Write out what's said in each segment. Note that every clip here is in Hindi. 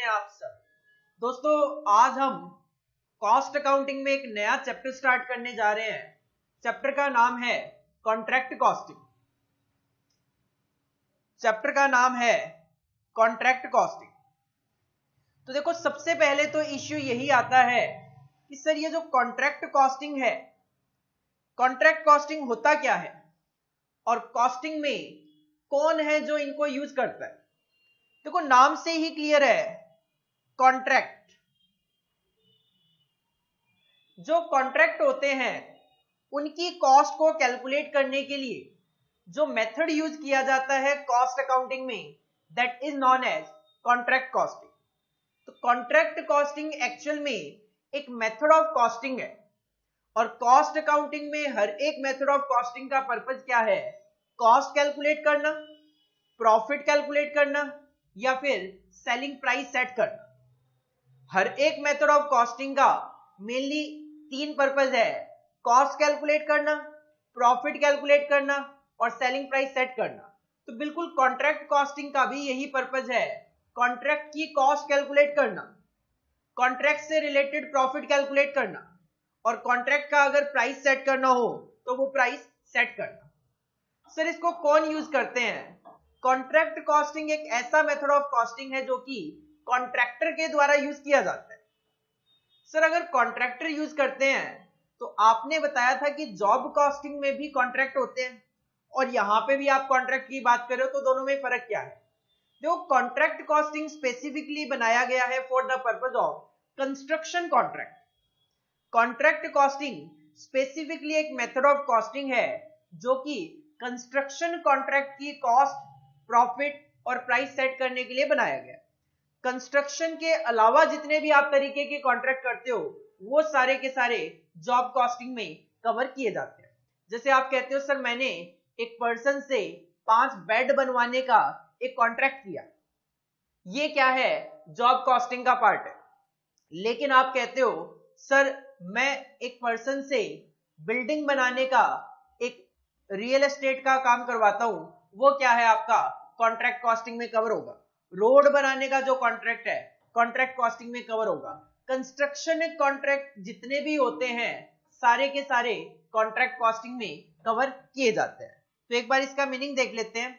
हैं आप सब। दोस्तों आज हम कॉस्ट अकाउंटिंग में एक नया चैप्टर स्टार्ट करने जा रहे हैं। चैप्टर का नाम है कॉन्ट्रैक्ट कॉस्टिंग। चैप्टर का नाम है कॉन्ट्रैक्ट कॉस्टिंग। तो देखो सबसे पहले तो इश्यू यही आता है कि सर ये जो कॉन्ट्रैक्ट कॉस्टिंग है, कॉन्ट्रैक्ट कॉस्टिंग होता क्या है और कॉस्टिंग में कौन है जो इनको यूज करता है। देखो नाम से ही क्लियर है, कॉन्ट्रैक्ट। जो कॉन्ट्रैक्ट होते हैं उनकी कॉस्ट को कैलकुलेट करने के लिए जो मेथड यूज किया जाता है कॉस्ट अकाउंटिंग में, that is known as contract costing. तो कॉन्ट्रैक्ट कॉस्टिंग एक्चुअल में एक मेथड ऑफ कॉस्टिंग है और कॉस्ट अकाउंटिंग में हर एक मेथड ऑफ कॉस्टिंग का पर्पस क्या है? कॉस्ट कैलकुलेट करना, प्रॉफिट कैलकुलेट करना या फिर सेलिंग प्राइस सेट करना। हर एक मेथड ऑफ कॉस्टिंग का मेनली तीन पर्पस है, कॉस्ट कैलकुलेट करना, प्रॉफिट कैलकुलेट करना और सेलिंग प्राइस सेट करना। तो बिल्कुल कॉन्ट्रैक्ट कॉस्टिंग का भी यही पर्पस है, कॉन्ट्रैक्ट की कॉस्ट कैलकुलेट करना, कॉन्ट्रैक्ट से रिलेटेड प्रॉफिट कैलकुलेट करना और कॉन्ट्रैक्ट का अगर प्राइस सेट करना हो तो वो प्राइस सेट करना। सर इसको कौन यूज करते हैं? कॉन्ट्रैक्ट कॉस्टिंग एक ऐसा मेथड ऑफ कॉस्टिंग है जो कि कॉन्ट्रैक्टर के द्वारा यूज किया जाता है। सर अगर कॉन्ट्रैक्टर यूज करते हैं तो आपने बताया था कि जॉब कॉस्टिंग में भी कॉन्ट्रैक्ट होते हैं और यहां पे भी आप कॉन्ट्रैक्ट की बात कर रहे हो, तो दोनों में फर्क क्या है? जो कॉन्ट्रैक्ट कॉस्टिंग स्पेसिफिकली बनाया गया है for the purpose of construction contract. Contract costing specifically एक मेथड ऑफ कॉस्टिंग है जो कि कंस्ट्रक्शन कॉन्ट्रैक्ट की कॉस्ट, प्रॉफिट और प्राइस सेट करने के लिए बनाया गया। कंस्ट्रक्शन के अलावा जितने भी आप तरीके के कॉन्ट्रैक्ट करते हो वो सारे के सारे जॉब कॉस्टिंग में कवर किए जाते हैं। जैसे आप कहते हो सर मैंने एक पर्सन से 5 बेड बनवाने का एक कॉन्ट्रैक्ट किया, ये क्या है? जॉब कॉस्टिंग का पार्ट है। लेकिन आप कहते हो सर मैं एक पर्सन से बिल्डिंग बनाने का एक रियल एस्टेट का काम करवाता हूं, वो क्या है आपका? कॉन्ट्रैक्ट कॉस्टिंग में कवर होगा। रोड बनाने का जो कॉन्ट्रैक्ट है कॉन्ट्रैक्ट कॉस्टिंग में कवर होगा। कंस्ट्रक्शन कॉन्ट्रैक्ट जितने भी होते हैं सारे के सारे कॉन्ट्रैक्ट कॉस्टिंग में कवर किए जाते हैं। तो एक बार इसका मीनिंग देख लेते हैं।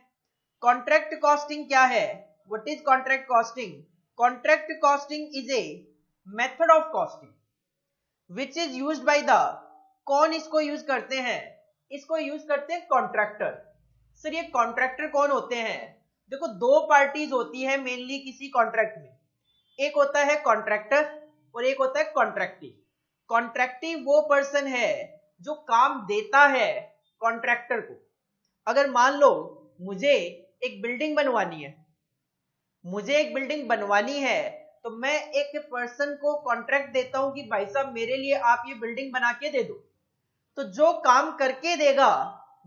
कॉन्ट्रैक्ट कॉस्टिंग क्या है? What is contract costing? Contract costing is a method of costing which is used by the, कौन इसको यूज करते हैं? इसको यूज करते हैं कॉन्ट्रैक्टर। सर ये कॉन्ट्रैक्टर कौन होते हैं? देखो दो पार्टीज होती है मेनली किसी कॉन्ट्रैक्ट में, एक होता है कॉन्ट्रैक्टर और एक होता है कॉन्ट्रैक्टी। कॉन्ट्रैक्टी वो पर्सन है जो काम देता है कॉन्ट्रैक्टर को। अगर मान लो मुझे एक बिल्डिंग बनवानी है, तो मैं एक पर्सन को कॉन्ट्रैक्ट देता हूं कि भाई साहब मेरे लिए आप ये बिल्डिंग बना के दे दो। तो जो काम करके देगा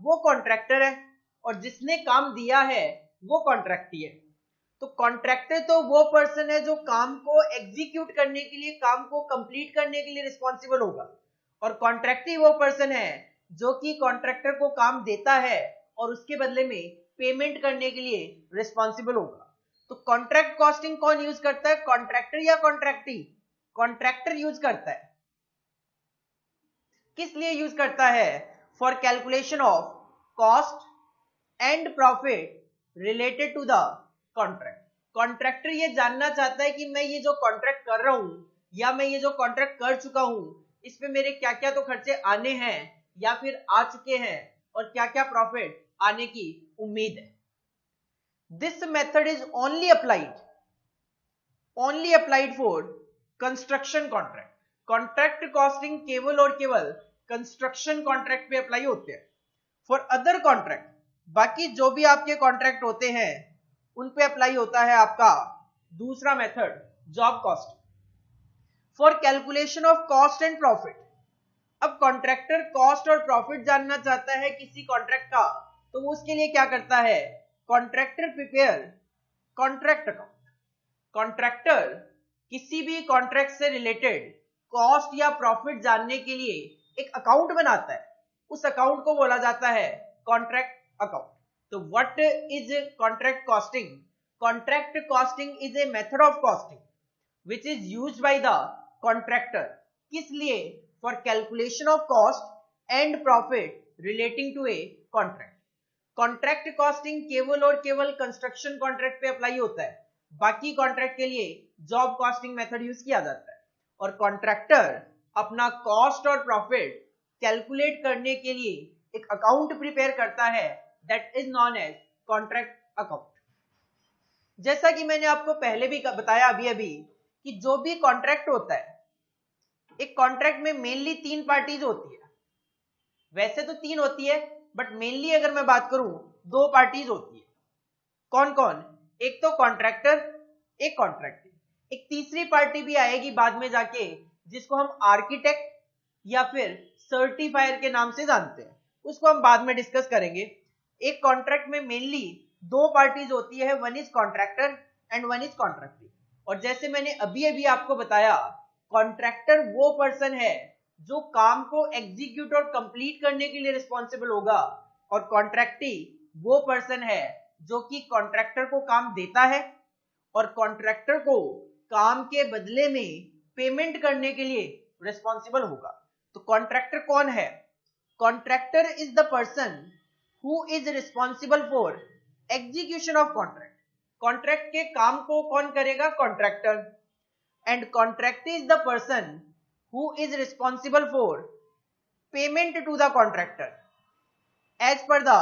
वो कॉन्ट्रैक्टर है और जिसने काम दिया है वो कॉन्ट्रैक्टी है। तो कॉन्ट्रैक्टर तो वो पर्सन है जो काम को एग्जीक्यूट करने के लिए, काम को कंप्लीट करने के लिए रिस्पॉन्सिबल होगा, और कॉन्ट्रैक्टी वो पर्सन है जो कि कॉन्ट्रैक्टर को काम देता है और उसके बदले में पेमेंट करने के लिए रिस्पॉन्सिबल होगा। तो कॉन्ट्रैक्ट कॉस्टिंग कौन यूज करता है? कॉन्ट्रैक्टर या कॉन्ट्रैक्टी? कॉन्ट्रैक्टर यूज करता है। किस लिए यूज करता है? For calculation of cost and profit related to the contract. Contractor ये जानना चाहता है कि मैं ये जो कॉन्ट्रैक्ट कर रहा हूं या मैं ये जो कॉन्ट्रैक्ट कर चुका हूं इसमें मेरे क्या क्या तो खर्चे आने हैं या फिर आ चुके हैं और क्या क्या प्रॉफिट आने की उम्मीद है। This method is only applied for construction contract. Contract costing केवल और केवल कंस्ट्रक्शन कॉन्ट्रैक्ट पे अप्लाई होते हैं। फॉर अदर कॉन्ट्रैक्ट, बाकी जो भी आपके कॉन्ट्रैक्ट होते हैं उन पे अप्लाई होता है आपका दूसरा method, job cost, for calculation of cost and profit. अब कॉन्ट्रैक्टर कॉस्ट और प्रॉफिट जानना चाहता है किसी कॉन्ट्रैक्ट का, तो वो उसके लिए क्या करता है? Contractor prepare contract account. Contractor किसी भी कॉन्ट्रैक्ट से रिलेटेड कॉस्ट या प्रॉफिट जानने के लिए एक अकाउंट बनाता है, उस अकाउंट को बोला जाता है contract account. So what is contract costing? Contract costing is a method of costing which is used by the contractor. किस लिए? For calculation of cost and profit relating to a contract. Contract costing केवल और केवल कंस्ट्रक्शन कॉन्ट्रैक्ट पे अप्लाई होता है, बाकी कॉन्ट्रैक्ट के लिए जॉब कॉस्टिंग मेथड यूज किया जाता है। और कॉन्ट्रैक्टर अपना कॉस्ट और प्रॉफिट कैलकुलेट करने के लिए एक अकाउंट प्रिपेयर करता है, that is known as contract account. जैसा कि मैंने आपको पहले भी बताया अभी कि जो भी कॉन्ट्रैक्ट होता है, एक कॉन्ट्रैक्ट में मेनली 3 पार्टीज होती है। वैसे तो 3 होती है, बट मेनली अगर मैं बात करूं 2 पार्टीज होती है। कौन कौन? एक तो कॉन्ट्रैक्टर, एक कॉन्ट्रैक्टर। एक तीसरी पार्टी भी आएगी बाद में जाके, जिसको हम आर्किटेक्ट या फिर सर्टिफायर के नाम से जानते हैं, उसको हम बाद में डिस्कस करेंगे। एक कॉन्ट्रैक्ट में मेनली 2 पार्टीज होती है, one is contractor and one is contractee. और जैसे मैंने अभी आपको बताया, कॉन्ट्रैक्टर वो पर्सन है जो काम को एग्जीक्यूट और कंप्लीट करने के लिए रिस्पॉन्सिबल होगा, और कॉन्ट्रैक्टी वो पर्सन है जो कि कॉन्ट्रैक्टर को काम देता है और कॉन्ट्रैक्टर को काम के बदले में पेमेंट करने के लिए रिस्पॉन्सिबल होगा। तो कॉन्ट्रैक्टर कौन है? Contractor is the person who is responsible for execution of contract. Contract के काम को कौन करेगा? Contractor. And contractor is the person who is responsible for payment to the contractor as per the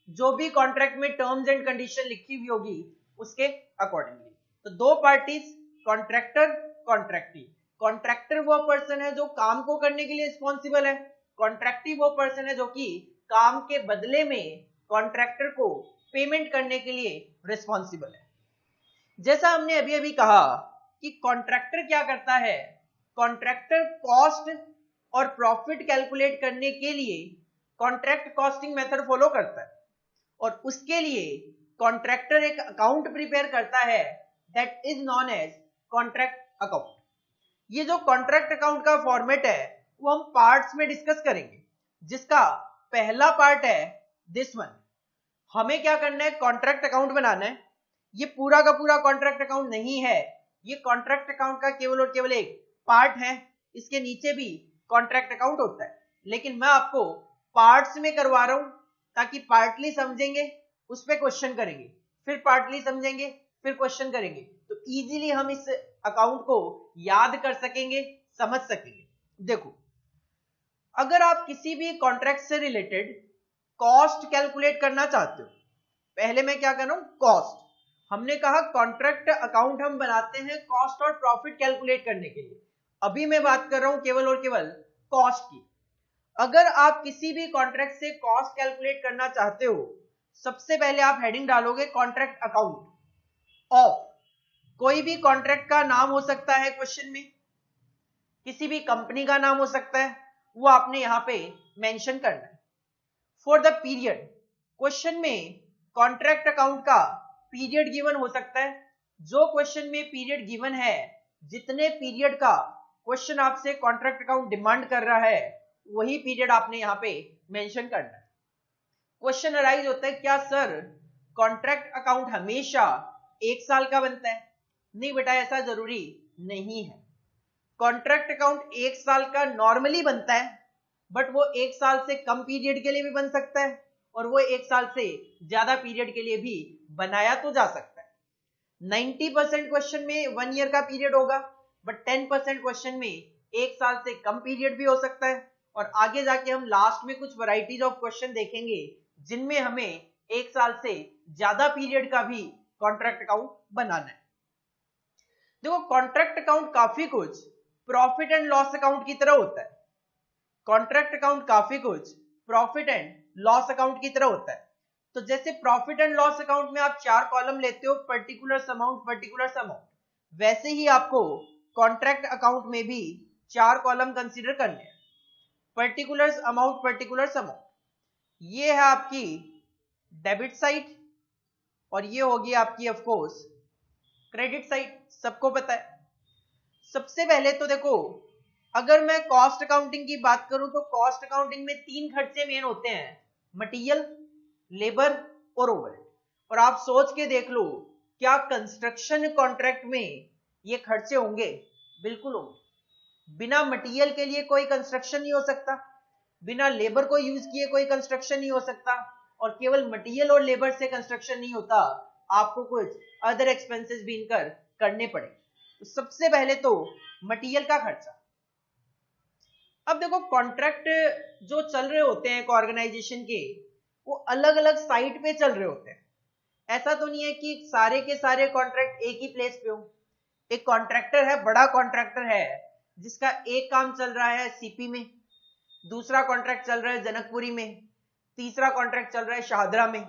जो भी कॉन्ट्रैक्ट में टर्म्स एंड कंडीशन लिखी हुई होगी उसके अकॉर्डिंगली। तो 2 पार्टीज, कॉन्ट्रैक्टर, कॉन्ट्रैक्टी। कॉन्ट्रैक्टर वो पर्सन है जो काम को करने के लिए रिस्पॉन्सिबल है, कॉन्ट्रैक्टी वो पर्सन है जो कि काम के बदले में कॉन्ट्रैक्टर को पेमेंट करने के लिए रिस्पॉन्सिबल है। जैसा हमने अभी कहा कि कॉन्ट्रैक्टर क्या करता है, कॉन्ट्रैक्टर कॉस्ट और प्रॉफिट कैलकुलेट करने के लिए कॉन्ट्रैक्ट कॉस्टिंग मेथड फॉलो करता है, और उसके लिए कॉन्ट्रैक्टर एक अकाउंट प्रिपेयर करता है, that is known as contract account. ये जो कॉन्ट्रैक्ट अकाउंट का फॉर्मेट है वो हम पार्ट्स में डिस्कस करेंगे, जिसका पहला पार्ट है दिस वन। हमें क्या करना है? कॉन्ट्रैक्ट अकाउंट बनाना है। ये पूरा का पूरा कॉन्ट्रैक्ट अकाउंट नहीं है, ये कॉन्ट्रैक्ट अकाउंट का केवल और केवल एक पार्ट है। इसके नीचे भी कॉन्ट्रैक्ट अकाउंट होता है, लेकिन मैं आपको पार्ट्स में करवा रहा हूं ताकि पार्टली समझेंगे, उस पर क्वेश्चन करेंगे, फिर पार्टली समझेंगे, फिर क्वेश्चन करेंगे, तो इजीली हम इस अकाउंट को याद कर सकेंगे, समझ सकेंगे। देखो, अगर आप किसी भी कॉन्ट्रैक्ट से रिलेटेड कॉस्ट कैलकुलेट करना चाहते हो, पहले मैं क्या कर रहा हूं? कॉस्ट। हमने कहा कॉन्ट्रैक्ट अकाउंट हम बनाते हैं कॉस्ट और प्रॉफिट कैलकुलेट करने के लिए। अभी मैं बात कर रहा हूं केवल और केवल कॉस्ट की। अगर आप किसी भी कॉन्ट्रैक्ट से कॉस्ट कैलकुलेट करना चाहते हो, सबसे पहले आप हेडिंग डालोगे कॉन्ट्रैक्ट अकाउंट ऑफ। कोई भी कॉन्ट्रैक्ट का नाम हो सकता है क्वेश्चन में, किसी भी कंपनी का नाम हो सकता है, वो आपने यहां पे मेंशन करना है। फॉर द पीरियड, क्वेश्चन में कॉन्ट्रैक्ट अकाउंट का पीरियड गिवन हो सकता है। जो क्वेश्चन में पीरियड गिवन है, जितने पीरियड का क्वेश्चन आपसे कॉन्ट्रैक्ट अकाउंट डिमांड कर रहा है, वही पीरियड आपने यहां पे मेंशन करना है। क्वेश्चन अराइज होता है, क्या सर कॉन्ट्रैक्ट अकाउंट हमेशा 1 साल का बनता है? नहीं बेटा, ऐसा जरूरी नहीं है। कॉन्ट्रैक्ट अकाउंट 1 साल का नॉर्मली बनता है, बट वो 1 साल से कम पीरियड के लिए भी बन सकता है, और वो 1 साल से ज्यादा पीरियड के लिए भी बनाया तो जा सकता है। 90% क्वेश्चन में 1 ईयर का पीरियड होगा, बट 10% क्वेश्चन में 1 साल से कम पीरियड भी हो सकता है। और आगे जाके हम लास्ट में कुछ वैरायटीज ऑफ क्वेश्चन देखेंगे जिनमें हमें 1 साल से ज्यादा पीरियड का भी कॉन्ट्रैक्ट अकाउंट बनाना है। देखो, कॉन्ट्रैक्ट अकाउंट काफी कुछ प्रॉफिट एंड लॉस अकाउंट की तरह होता है। कॉन्ट्रैक्ट अकाउंट काफी कुछ प्रॉफिट एंड लॉस अकाउंट की तरह होता है। तो जैसे प्रॉफिट एंड लॉस अकाउंट में आप 4 कॉलम लेते हो, पर्टिकुलर अमाउंट, वैसे ही आपको कॉन्ट्रैक्ट अकाउंट में भी 4 कॉलम कंसीडर करने हैं। पर्टिकुलर अमाउंट, ये है आपकी डेबिट साइड, और ये होगी आपकी ऑफ कोर्स क्रेडिट साइड। सबको पता है। सबसे पहले तो देखो, अगर मैं कॉस्ट अकाउंटिंग की बात करूं तो कॉस्ट अकाउंटिंग में 3 खर्चे मेन होते हैं, मटेरियल, लेबर और ओवरहेड। और आप सोच के देख लो, क्या कंस्ट्रक्शन कॉन्ट्रैक्ट में ये खर्चे होंगे, बिल्कुल होंगे। बिना मटेरियल के लिए कोई कंस्ट्रक्शन नहीं हो सकता, बिना लेबर को यूज किए कोई कंस्ट्रक्शन नहीं हो सकता, और केवल मटेरियल और लेबर से कंस्ट्रक्शन नहीं होता, आपको कुछ अदर एक्सपेंसेस भी इनकर करने पड़े। तो सबसे पहले तो मटेरियल का खर्चा। अब देखो कॉन्ट्रैक्ट जो चल रहे होते हैं एक ऑर्गेनाइजेशन के, वो अलग अलग साइट पे चल रहे होते हैं। ऐसा तो नहीं है कि सारे के सारे कॉन्ट्रैक्ट एक ही प्लेस पे हो। एक कॉन्ट्रैक्टर है, बड़ा कॉन्ट्रैक्टर है, जिसका एक काम चल रहा है सीपी में, दूसरा कॉन्ट्रैक्ट चल रहा है जनकपुरी में, तीसरा कॉन्ट्रैक्ट चल रहा है शाहदरा में,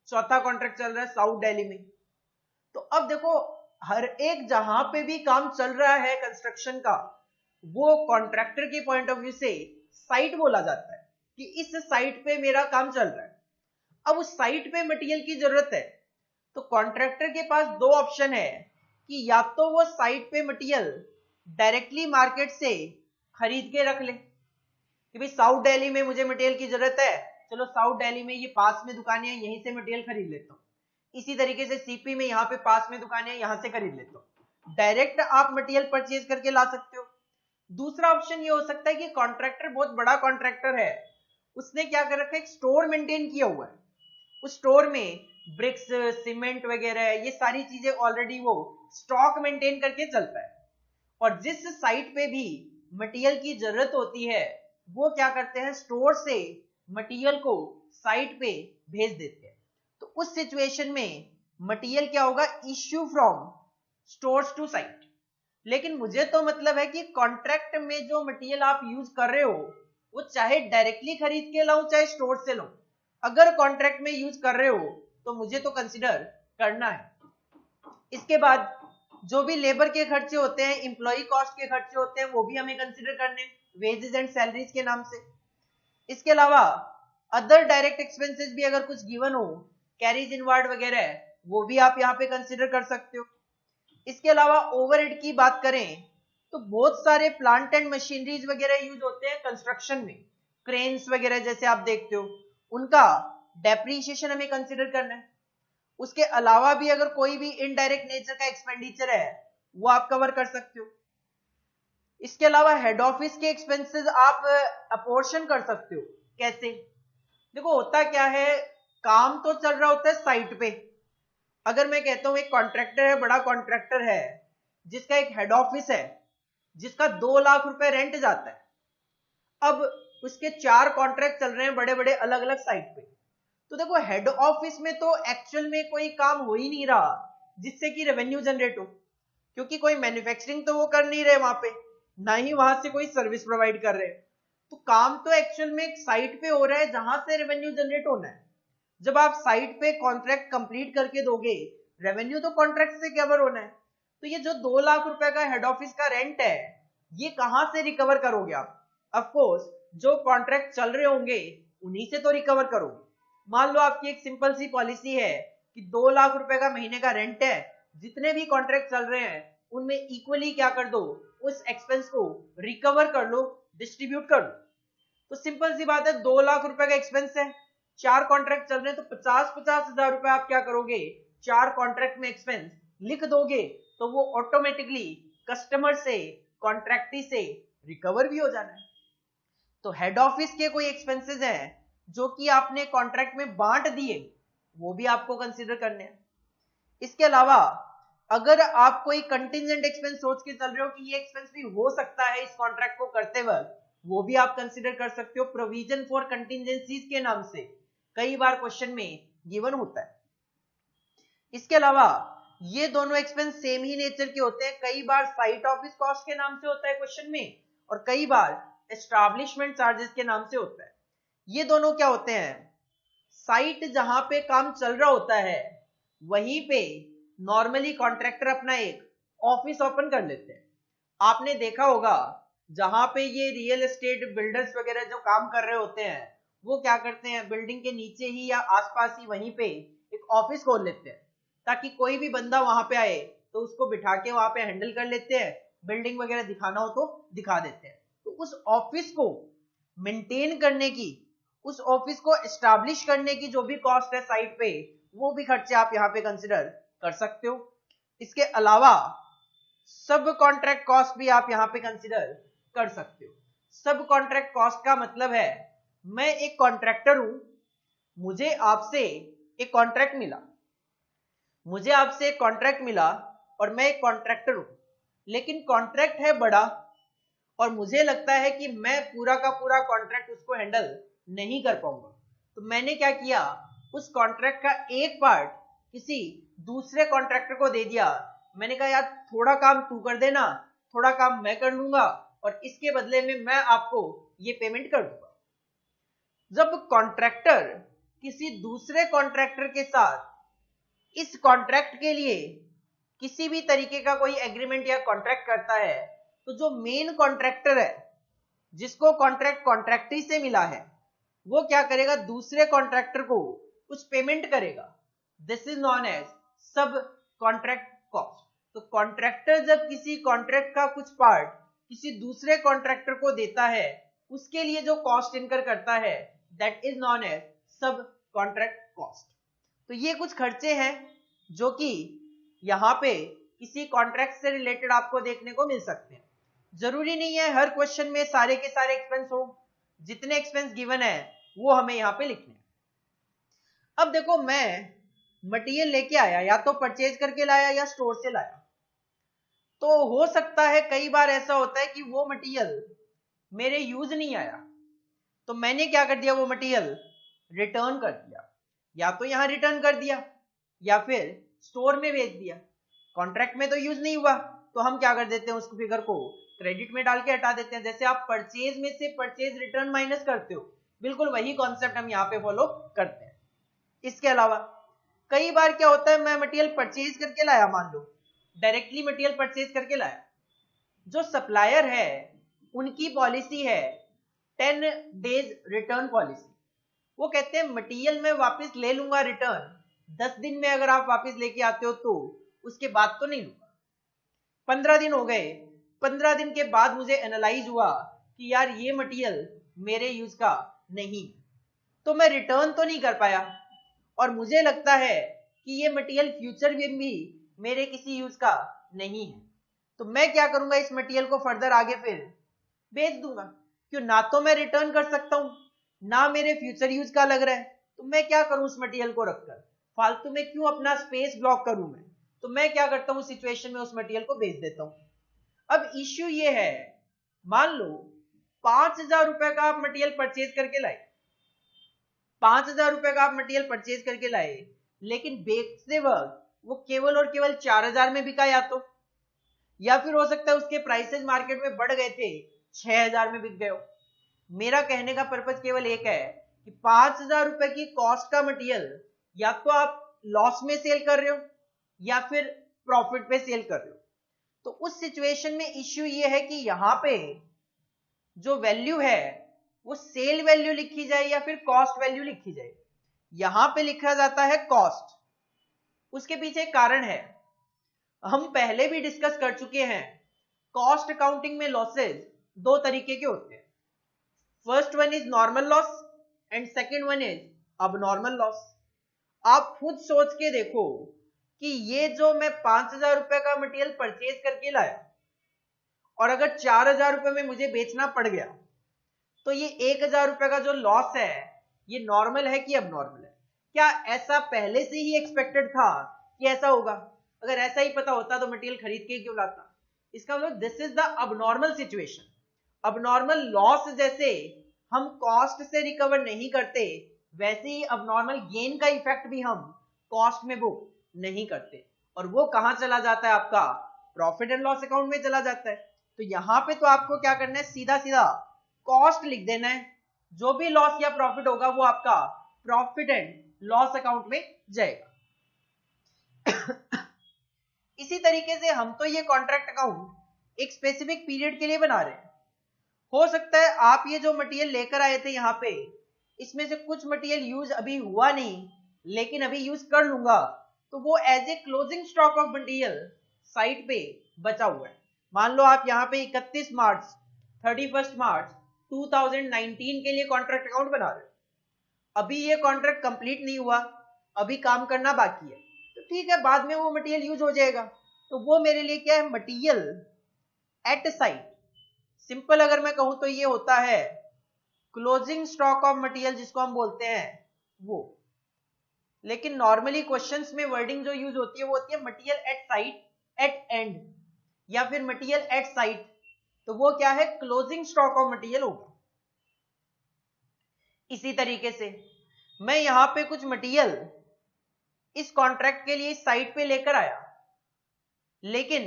चौथा कॉन्ट्रैक्ट चल रहा है साउथ दिल्ली में। तो अब देखो हर एक जहां पे भी काम चल रहा है कंस्ट्रक्शन का, वो कॉन्ट्रैक्टर के पॉइंट ऑफ व्यू से साइट बोला जाता है कि इस साइट पे मेरा काम चल रहा है। अब उस साइट पे मटेरियल की जरूरत है, तो कॉन्ट्रैक्टर के पास दो ऑप्शन है कि या तो वो साइट पे मटेरियल डायरेक्टली मार्केट से खरीद के रख ले कि भाई साउथ दिल्ली में मुझे मटेरियल की जरूरत है, चलो साउथ दिल्ली में ये पास में दुकानें हैं, यहीं से मटेरियल खरीद लेता हूँ। इसी तरीके से सीपी में यहाँ पे पास में दुकानें हैं, यहां से खरीद लेता हूँ। डायरेक्ट आप मटेरियल परचेज करके ला सकते हो। दूसरा ऑप्शन ये हो सकता है कि कॉन्ट्रैक्टर बहुत बड़ा कॉन्ट्रैक्टर है, उसने क्या कर रखा है, एक स्टोर मेंटेन किया हुआ है। उस स्टोर में ब्रिक्स, सीमेंट वगैरह ये सारी चीजें ऑलरेडी वो स्टॉक मेंटेन करके चलता है। और जिस साइट पे भी मटेरियल की जरूरत होती है, वो क्या करते हैं, स्टोर से मटेरियल को साइट पे भेज देते हैं। तो उस सिचुएशन में मटेरियल क्या होगा, issue from stores to site. लेकिन मुझे तो मतलब है कि कॉन्ट्रैक्ट में जो मटेरियल आप यूज कर रहे हो, वो चाहे डायरेक्टली खरीद के लाऊं चाहे स्टोर से लाऊं, अगर कॉन्ट्रैक्ट में यूज कर रहे हो तो मुझे तो कंसिडर करना है। इसके बाद जो भी लेबर के खर्चे होते हैं, इंप्लॉई कॉस्ट के खर्चे होते हैं, वो भी हमें कंसिडर करने, वेजेस एंड सैलरीज के नाम से। इसके अलावा अदर डायरेक्ट एक्सपेंसेस भी अगर कुछ गिवन हो, कैरीज इनवर्ड वगैरह, वो भी आप यहाँ पे कंसिडर कर सकते हो। इसके अलावा ओवरहेड की बात करें तो बहुत सारे प्लांट एंड मशीनरीज वगैरह यूज होते हैं कंस्ट्रक्शन में, क्रेन्स वगैरह जैसे आप देखते हो, उनका डेप्रिसिएशन हमें कंसिडर करना है। उसके अलावा भी अगर कोई भी इनडायरेक्ट नेचर का एक्सपेंडिचर है, वो आप कवर कर सकते हो। इसके अलावा हेड ऑफिस के एक्सपेंसेस आप अपोर्शन कर सकते हो। कैसे, देखो होता क्या है, काम तो चल रहा होता है साइट पे। अगर मैं कहता हूं एक कॉन्ट्रैक्टर है, बड़ा कॉन्ट्रैक्टर है, जिसका एक हेड ऑफिस है, जिसका 2 लाख रुपए रेंट जाता है। अब उसके 4 कॉन्ट्रैक्ट चल रहे हैं बड़े बड़े अलग अलग साइट पे। तो देखो हेड ऑफिस में तो एक्चुअल में कोई काम हो ही नहीं रहा जिससे कि रेवेन्यू जनरेट हो, क्योंकि कोई मैन्युफैक्चरिंग तो वो कर नहीं रहे वहां पे, ना ही वहां से कोई सर्विस प्रोवाइड कर रहे। तो काम तो एक्चुअल में एक साइट पे हो रहा है जहां से रेवेन्यू जनरेट होना है। जब आप साइट पे कॉन्ट्रैक्ट कंप्लीट करके दोगे, रेवेन्यू तो कॉन्ट्रैक्ट से कवर होना है। तो ये जो 2 लाख रुपए का हेड ऑफिस का रेंट है, ये कहां से रिकवर करोगे आप? ऑफ कोर्स जो कॉन्ट्रैक्ट चल रहे होंगे उन्हीं से तो रिकवर करोगे। मान लो आपकी एक सिंपल सी पॉलिसी है कि 2 लाख रुपए का महीने का रेंट है, जितने भी कॉन्ट्रैक्ट चल रहे हैं उनमें इक्वली क्या कर दो, उस एक्सपेंस को रिकवर कर लो, डिस्ट्रीब्यूट कर लो। तो सिंपल सी बात है, 2 लाख रुपए का एक्सपेंस है, 4 कॉन्ट्रैक्ट चल रहे हैं, तो 50-50 हजार रुपए आप क्या करोगे, 4 कॉन्ट्रैक्ट में एक्सपेंस लिख दोगे, तो वो ऑटोमेटिकली कस्टमर से, कॉन्ट्रैक्टी से रिकवर भी हो जाना है। तो हेड ऑफिस के कोई एक्सपेंसेस हैं जो कि आपने कॉन्ट्रैक्ट में बांट दिए, वो भी आपको कंसीडर करने हैं। इसके अलावा अगर आप कोई कंटिजेंट एक्सपेंस सोच के चल रहे हो कि ये एक्सपेंस भी हो सकता है इस कॉन्ट्रैक्ट को करते वक्त, वो भी आप कंसीडर कर सकते हो। प्रोविजन फॉर कंटिजेंसीज के नाम से कई बार क्वेश्चन में गिवन होता है। इसके अलावा ये दोनों एक्सपेंस सेम ही नेचर के होते हैं, कई बार साइट ऑफिस कॉस्ट के नाम से होता है क्वेश्चन में, और कई बार एस्टैब्लिशमेंट चार्जेस के नाम से होता है। ये दोनों क्या होते हैं, साइट जहां पे काम चल रहा होता है वहीं पे नॉर्मली कॉन्ट्रैक्टर अपना एक ऑफिस ओपन कर लेते हैं। आपने देखा होगा जहां पे ये रियल एस्टेट बिल्डर्स वगैरह जो काम कर रहे होते हैं, वो क्या करते हैं, बिल्डिंग के नीचे ही या आसपास ही वहीं पे एक ऑफिस खोल लेते हैं, ताकि कोई भी बंदा वहां पे आए तो उसको बिठा के वहां पे हैंडल कर लेते हैं, बिल्डिंग वगैरह दिखाना हो तो दिखा देते हैं। तो उस ऑफिस को मेंटेन करने की, उस ऑफिस को एस्टैब्लिश करने की जो भी कॉस्ट है साइट पे, वो भी खर्चे आप यहाँ पे कंसिडर कर सकते हो। इसके अलावा सब कॉन्ट्रैक्ट कॉस्ट भी आप यहां पे कंसिडर कर सकते हो। सब कॉन्ट्रैक्ट कॉस्ट का मतलब है मैं एक कॉन्ट्रैक्टर हूं, मुझे आपसे एक कॉन्ट्रैक्ट मिला, और मैं एक कॉन्ट्रैक्टर हूं, लेकिन कॉन्ट्रैक्ट है बड़ा और मुझे लगता है कि मैं पूरा का पूरा कॉन्ट्रैक्ट उसको हैंडल नहीं कर पाऊंगा। तो मैंने क्या किया, उस कॉन्ट्रैक्ट का एक पार्ट किसी दूसरे कॉन्ट्रैक्टर को दे दिया। मैंने कहा यार थोड़ा काम तू कर देना, थोड़ा काम मैं कर लूंगा, और इसके बदले में मैं आपको ये पेमेंट कर दूंगा। जब कॉन्ट्रैक्टर किसी दूसरे कॉन्ट्रैक्टर के साथ इस कॉन्ट्रैक्ट के लिए किसी भी तरीके का कोई एग्रीमेंट या कॉन्ट्रैक्ट करता है, तो जो मेन कॉन्ट्रैक्टर है, जिसको कॉन्ट्रैक्ट कॉन्ट्रैक्टी से मिला है, वो क्या करेगा, दूसरे कॉन्ट्रैक्टर को कुछ पेमेंट करेगा। दिस इज नॉन एज सब कॉन्ट्रैक्ट कॉस्ट। तो कॉन्ट्रैक्टर जब किसी कॉन्ट्रैक्ट का कुछ पार्ट किसी दूसरे कॉन्ट्रैक्टर को देता है, उसके लिए जो कॉस्ट इनकर करता है, दैट इज नॉन एज सब कॉन्ट्रैक्ट कॉस्ट। तो ये कुछ खर्चे हैं जो कि यहां पे किसी कॉन्ट्रैक्ट से रिलेटेड आपको देखने को मिल सकते हैं। जरूरी नहीं है हर क्वेश्चन में सारे के सारे एक्सपेंस हो, जितने एक्सपेंस गिवन है वो हमें यहां पे लिखने हैं। अब देखो मैं मटेरियल लेके आया, या तो परचेज करके लाया या स्टोर से लाया, तो हो सकता है कई बार ऐसा होता है कि वो मटेरियल मेरे यूज नहीं आया, तो मैंने क्या कर दिया, वो मटेरियल रिटर्न कर दिया, या तो यहां रिटर्न कर दिया या फिर स्टोर में भेज दिया। कॉन्ट्रैक्ट में तो यूज नहीं हुआ, तो हम क्या कर देते हैं, उस फिगर को क्रेडिट में डाल के हटा देते हैं। जैसे आप परचेज में से परचेज रिटर्न माइनस करते हो, बिल्कुल वही कॉन्सेप्ट हम यहाँ पे फॉलो करते हैं। इसके अलावा कई बार क्या होता है, मैं मटेरियल परचेज करके लाया, मान लो डायरेक्टली मटेरियल परचेज करके लाया, जो सप्लायर है उनकी पॉलिसी है 10 डेज रिटर्न पॉलिसी। वो कहते हैं मटेरियल मैं वापस ले लूंगा रिटर्न, 10 दिन में अगर आप वापस लेके आते हो तो, उसके बाद तो नहीं लूंगा। 15 दिन हो गए, 15 दिन के बाद मुझे एनालाइज हुआ कि यार ये मटेरियल मेरे यूज का नहीं, तो मैं रिटर्न तो नहीं कर पाया, और मुझे लगता है कि ये मटेरियल फ्यूचर में भी मेरे किसी यूज का नहीं है, तो मैं क्या करूंगा, इस मटेरियल को फर्दर आगे फिर बेच दूंगा। क्यों, ना तो मैं रिटर्न कर सकता हूं, ना मेरे फ्यूचर यूज का लग रहा है, तो मैं क्या करूं, उस मटेरियल को रखकर फालतू में क्यों अपना स्पेस ब्लॉक करूं मैं, तो मैं क्या करता हूं, सिचुएशन में उस मटेरियल को बेच देता हूं। अब इश्यू ये है, मान लो 5,000 रुपए का आप मटेरियल परचेज करके लाए, 5,000 रुपए का आप मटेरियल परचेज करके लाए, लेकिन बेचते वक्त वो केवल और केवल 4,000 में बिका, या फिर हो सकता है उसके प्राइसेस मार्केट में बढ़ गए थे, 6,000 में बिक गए हो। मेरा कहने का पर्पज केवल एक है कि 5,000 रुपए की कॉस्ट का मटेरियल या तो आप लॉस में सेल कर रहे हो या फिर प्रॉफिट पे सेल कर रहे हो। तो उस सिचुएशन में इश्यू ये है कि यहां पे जो वैल्यू है वो सेल वैल्यू लिखी जाए या फिर कॉस्ट वैल्यू लिखी जाए। यहां पे लिखा जाता है कॉस्ट। उसके पीछे कारण है, हम पहले भी डिस्कस कर चुके हैं, कॉस्ट अकाउंटिंग में लॉसेस दो तरीके के होते हैं। First one is normal loss and second one is abnormal loss. आप खुद सोच के देखो कि ये जो मैं 5,000 रुपए का मटेरियल परचेज करके लाया और अगर 4,000 रुपए में मुझे बेचना पड़ गया, तो ये 1,000 रुपए का जो लॉस है ये नॉर्मल है कि अबनॉर्मल है? क्या ऐसा पहले से ही एक्सपेक्टेड था कि ऐसा होगा? अगर ऐसा ही पता होता तो मटेरियल खरीद के क्यों लाता? इसका मतलब this is the abnormal situation. Abnormal loss जैसे हम कॉस्ट से रिकवर नहीं करते, वैसे ही अबनॉर्मल गेन का इफेक्ट भी हम कॉस्ट में बुक नहीं करते, और वो कहां चला जाता है, आपका प्रॉफिट एंड लॉस अकाउंट में चला जाता है। तो यहां पे तो आपको क्या करना है, सीधा सीधा कॉस्ट लिख देना है, जो भी लॉस या प्रॉफिट होगा वो आपका प्रॉफिट एंड लॉस अकाउंट में जाएगा। इसी तरीके से हम तो ये कॉन्ट्रैक्ट अकाउंट एक स्पेसिफिक पीरियड के लिए बना रहे हैं। हो सकता है आप ये जो मटेरियल लेकर आए थे यहाँ पे, इसमें से कुछ मटेरियल यूज अभी हुआ नहीं, लेकिन अभी यूज कर लूंगा, तो वो as a closing stock of material site पे बचा हुआ है। मान लो आप यहाँ पे 31 मार्च 31 मार्च 2019 के लिए कॉन्ट्रैक्ट अकाउंट बना रहे हो, अभी ये कॉन्ट्रैक्ट कंप्लीट नहीं हुआ, अभी काम करना बाकी है, तो ठीक है, बाद में वो मटेरियल यूज हो जाएगा, तो वो मेरे लिए क्या है, मटेरियल एट साइट। सिंपल अगर मैं कहूं तो ये होता है क्लोजिंग स्टॉक ऑफ मटेरियल, जिसको हम बोलते हैं वो। लेकिन नॉर्मली क्वेश्चंस में वर्डिंग जो यूज होती है वो होती है material at site, at end, या फिर मटेरियल एट साइट। तो वो क्या है, क्लोजिंग स्टॉक ऑफ मटेरियल होगा। इसी तरीके से मैं यहां पे कुछ मटेरियल इस कॉन्ट्रैक्ट के लिए इस साइट पे लेकर आया, लेकिन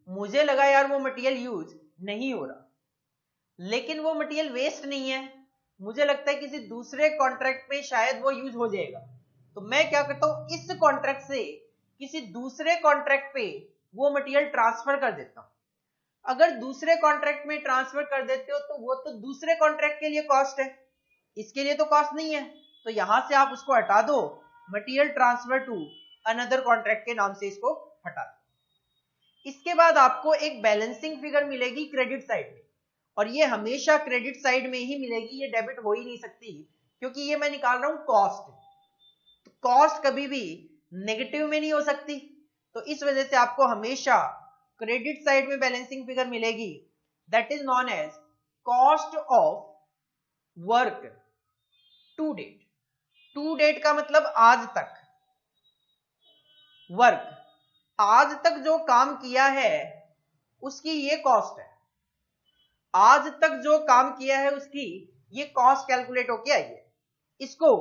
मुझे लगा यार वो मटेरियल यूज नहीं हो रहा, लेकिन वो मटेरियल वेस्ट नहीं है, मुझे लगता है किसी दूसरे कॉन्ट्रैक्ट पे शायद वो यूज हो जाएगा। तो मैं क्या करता हूं, इस कॉन्ट्रैक्ट से किसी दूसरे कॉन्ट्रैक्ट पे वो मटेरियल ट्रांसफर कर देता हूं। अगर दूसरे कॉन्ट्रैक्ट में ट्रांसफर कर देते हो तो वो तो दूसरे कॉन्ट्रैक्ट के लिए कॉस्ट है, इसके लिए तो कॉस्ट नहीं है। तो यहां से आप उसको हटा दो, material transfer to another contract के नाम से इसको हटा दो। इसके बाद आपको एक बैलेंसिंग फिगर मिलेगी क्रेडिट साइड में, और ये हमेशा क्रेडिट साइड में ही मिलेगी, ये डेबिट हो ही नहीं सकती, क्योंकि ये मैं निकाल रहा हूं कॉस्ट। तो कॉस्ट कभी भी नेगेटिव में नहीं हो सकती, तो इस वजह से आपको हमेशा क्रेडिट साइड में बैलेंसिंग फिगर मिलेगी, that is known as cost of work to date. To date का मतलब आज तक, वर्क आज तक जो काम किया है उसकी ये कॉस्ट है, आज तक जो काम किया है उसकी ये कॉस्ट कैलकुलेट होके आई है। इसको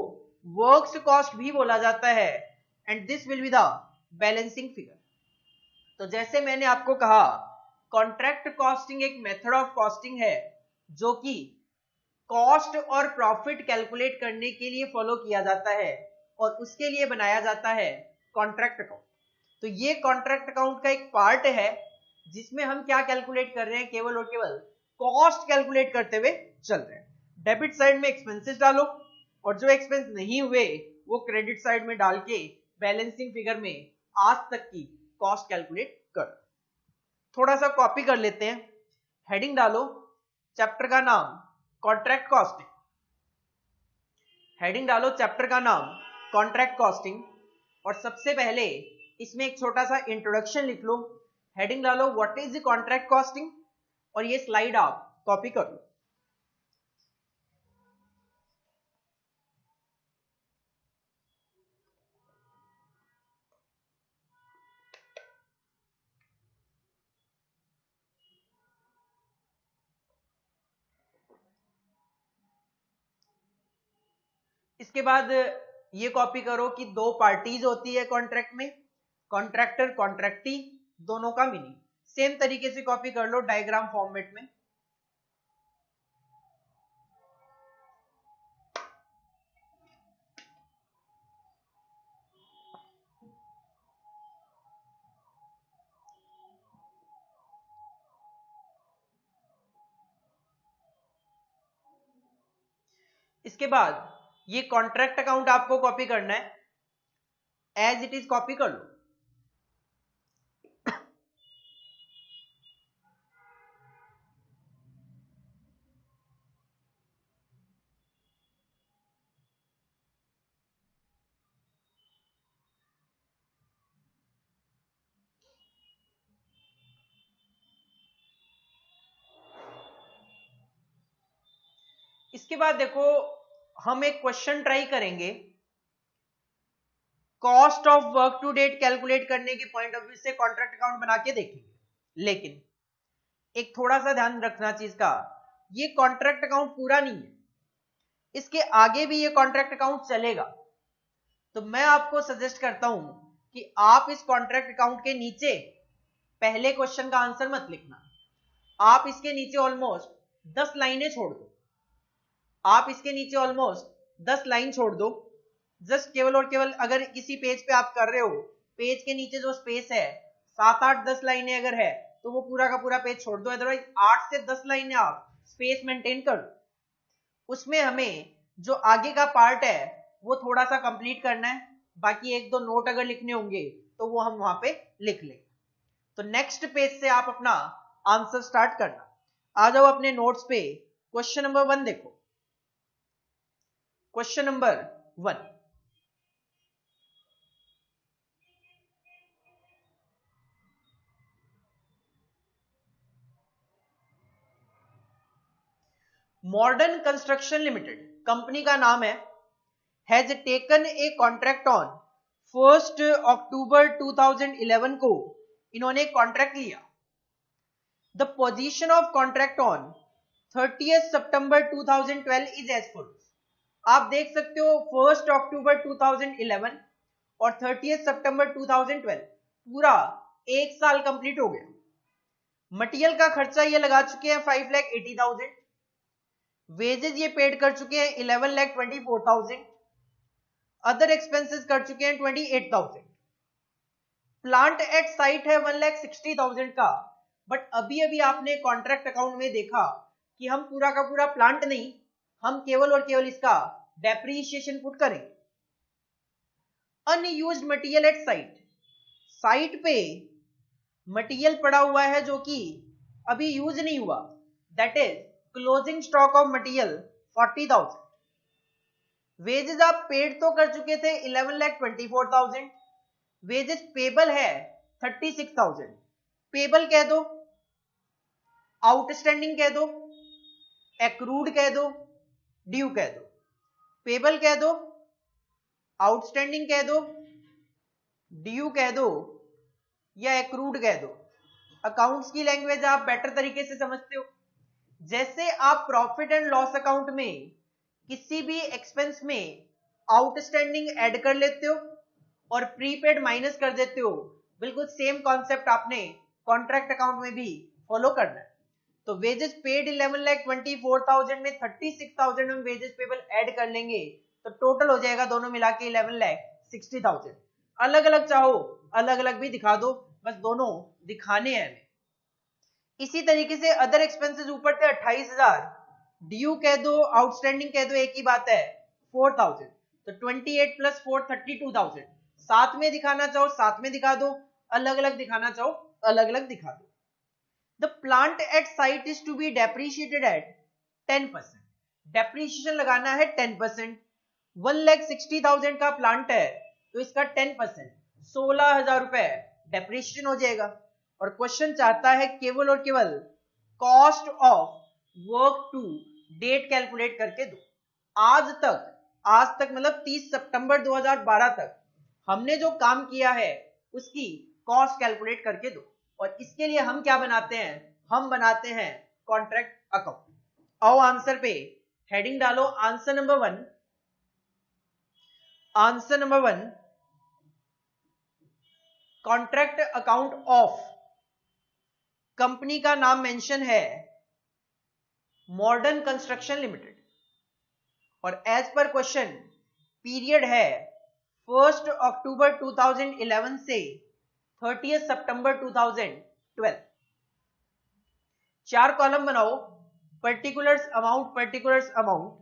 वर्क्स कॉस्ट भी बोला जाता है, and this will be the balancing figure. तो जैसे मैंने आपको कहा, कॉन्ट्रैक्ट कॉस्टिंग एक मेथड ऑफ कॉस्टिंग है जो कि कॉस्ट और प्रॉफिट कैलकुलेट करने के लिए फॉलो किया जाता है, और उसके लिए बनाया जाता है कॉन्ट्रैक्ट अकाउंट। तो ये कॉन्ट्रैक्ट अकाउंट का एक पार्ट है जिसमें हम क्या कैलकुलेट कर रहे हैं, केवल और केवल कॉस्ट कैलकुलेट करते हुए चल रहे हैं। डेबिट साइड में एक्सपेंसेस डालो, और जो एक्सपेंस नहीं हुए वो क्रेडिट साइड में डाल के बैलेंसिंग फिगर में आज तक की कॉस्ट कैलकुलेट करो। थोड़ा सा कॉपी कर लेते हैं, हेडिंग डालो, चैप्टर का नाम कॉन्ट्रैक्ट कॉस्टिंग, हेडिंग डालो चैप्टर का नाम कॉन्ट्रैक्ट कॉस्टिंग, और सबसे पहले इसमें एक छोटा सा इंट्रोडक्शन लिख लो, हेडिंग डालो what is the contract costing, और ये स्लाइड आप कॉपी कर लो। इसके बाद ये कॉपी करो कि दो पार्टीज होती है कॉन्ट्रैक्ट में, कॉन्ट्रैक्टर कॉन्ट्रैक्टी, दोनों का मीनिंग सेम तरीके से कॉपी कर लो डायग्राम फॉर्मेट में। इसके बाद ये कॉन्ट्रैक्ट अकाउंट आपको कॉपी करना है, एज इट इज कॉपी कर लो। इसके बाद देखो, हम एक क्वेश्चन ट्राई करेंगे cost of work to date calculate करने के पॉइंट ऑफ व्यू से, कॉन्ट्रैक्ट अकाउंट बना के देखेंगे। लेकिन एक थोड़ा सा ध्यान रखना चीज का, ये कॉन्ट्रैक्ट अकाउंट पूरा नहीं है, इसके आगे भी ये कॉन्ट्रैक्ट अकाउंट चलेगा। तो मैं आपको सजेस्ट करता हूं कि आप इस कॉन्ट्रैक्ट अकाउंट के नीचे पहले क्वेश्चन का आंसर मत लिखना, आप इसके नीचे ऑलमोस्ट 10 लाइनें छोड़ दो, आप इसके नीचे ऑलमोस्ट 10 लाइन छोड़ दो। जस्ट केवल और केवल अगर किसी पेज पे आप कर रहे हो, पेज के नीचे जो स्पेस है 7, 8, 10 लाइनें अगर है तो वो पूरा का पूरा पेज छोड़ दो, अदरवाइज 8 से 10 लाइनें आप स्पेस मेंटेन कर दो। उसमें हमें जो आगे का पार्ट है वो थोड़ा सा कंप्लीट करना है, बाकी एक दो नोट अगर लिखने होंगे तो वो हम वहां पे लिख लेंगे। तो नेक्स्ट पेज से आप अपना आंसर स्टार्ट करना। आ जाओ अपने नोट्स पे, क्वेश्चन नंबर 1 देखो। Question number 1, modern construction limited company का नाम है, has taken a contract on 1 October 2011 को इन्होंने कॉन्ट्रैक्ट लिया। The position of contract on 30 September 2012 is as follows. आप देख सकते हो 1 अक्टूबर 2011 और 30 सितंबर 2012 पूरा एक साल कंप्लीट हो गया। मटेरियल का खर्चा ये लगा चुके हैं 5,80,000, वेजेस ये पेड कर चुके हैं 11,24,000, अदर एक्सपेंसेस कर चुके हैं 28,000। प्लांट एट साइट है 1,60,000 का, बट अभी अभी आपने कॉन्ट्रैक्ट अकाउंट में देखा कि हम पूरा का पूरा प्लांट नहीं, हम केवल और केवल इसका डेप्रीशिएशन पुट करें। Unused material at site, site पे मटेरियल पड़ा हुआ है जो कि अभी यूज नहीं हुआ, that is closing stock of material 40,000। Wages आप पेड तो कर चुके थे 11,24,000, वेजेस पेबल है 36,000। पेबल कह दो, आउटस्टैंडिंग कह दो, एक्रूड कह दो, ड्यू कह दो। पेबल कह दो, आउटस्टैंडिंग कह दो, ड्यू कह दो या एक्रूड कह दो। अकाउंट्स की लैंग्वेज आप बेटर तरीके से समझते हो। जैसे आप प्रॉफिट एंड लॉस अकाउंट में किसी भी एक्सपेंस में आउटस्टैंडिंग ऐड कर लेते हो और प्रीपेड माइनस कर देते हो, बिल्कुल सेम कॉन्सेप्ट आपने कॉन्ट्रैक्ट अकाउंट में भी फॉलो करना है। तो वेजेस पेड 11,24,000 में 36,000 हम वेजेस पेबल ऐड कर लेंगे तो टोटल हो जाएगा दोनों मिला के 11,60,000। अलग अलग चाहो अलग अलग भी दिखा दो, बस दोनों दिखाने हैं हमें। इसी तरीके से अदर एक्सपेंसेस ऊपर थे 28,000, ड्यू कह दो, आउटस्टैंडिंग कह दो, एक ही बात है 4,000। तो 28 + 4 32,000। साथ में दिखाना चाहो साथ में दिखा दो, अलग अलग दिखाना चाहो अलग अलग दिखा दो। The plant at site is to be depreciated at 10%। Depreciation लगाना है 10%। 1,60,000 का प्लांट है तो इसका 10% 16,000 रुपए डेप्रीशिएशन हो जाएगा। और क्वेश्चन चाहता है केवल और केवल cost of work to date calculate करके दो। आज तक मतलब 30 सितंबर 2012 तक हमने जो काम किया है उसकी कॉस्ट कैलकुलेट करके दो। और इसके लिए हम क्या बनाते हैं, हम बनाते हैं कॉन्ट्रैक्ट अकाउंट। आओ आंसर पे हेडिंग डालो, answer number 1। Answer number 1 contract account of, company का नाम मेंशन है मॉडर्न कंस्ट्रक्शन लिमिटेड, और एज पर क्वेश्चन पीरियड है 1 अक्टूबर 2011 से 30 सितंबर 2012। 4 कॉलम बनाओ, particulars amount,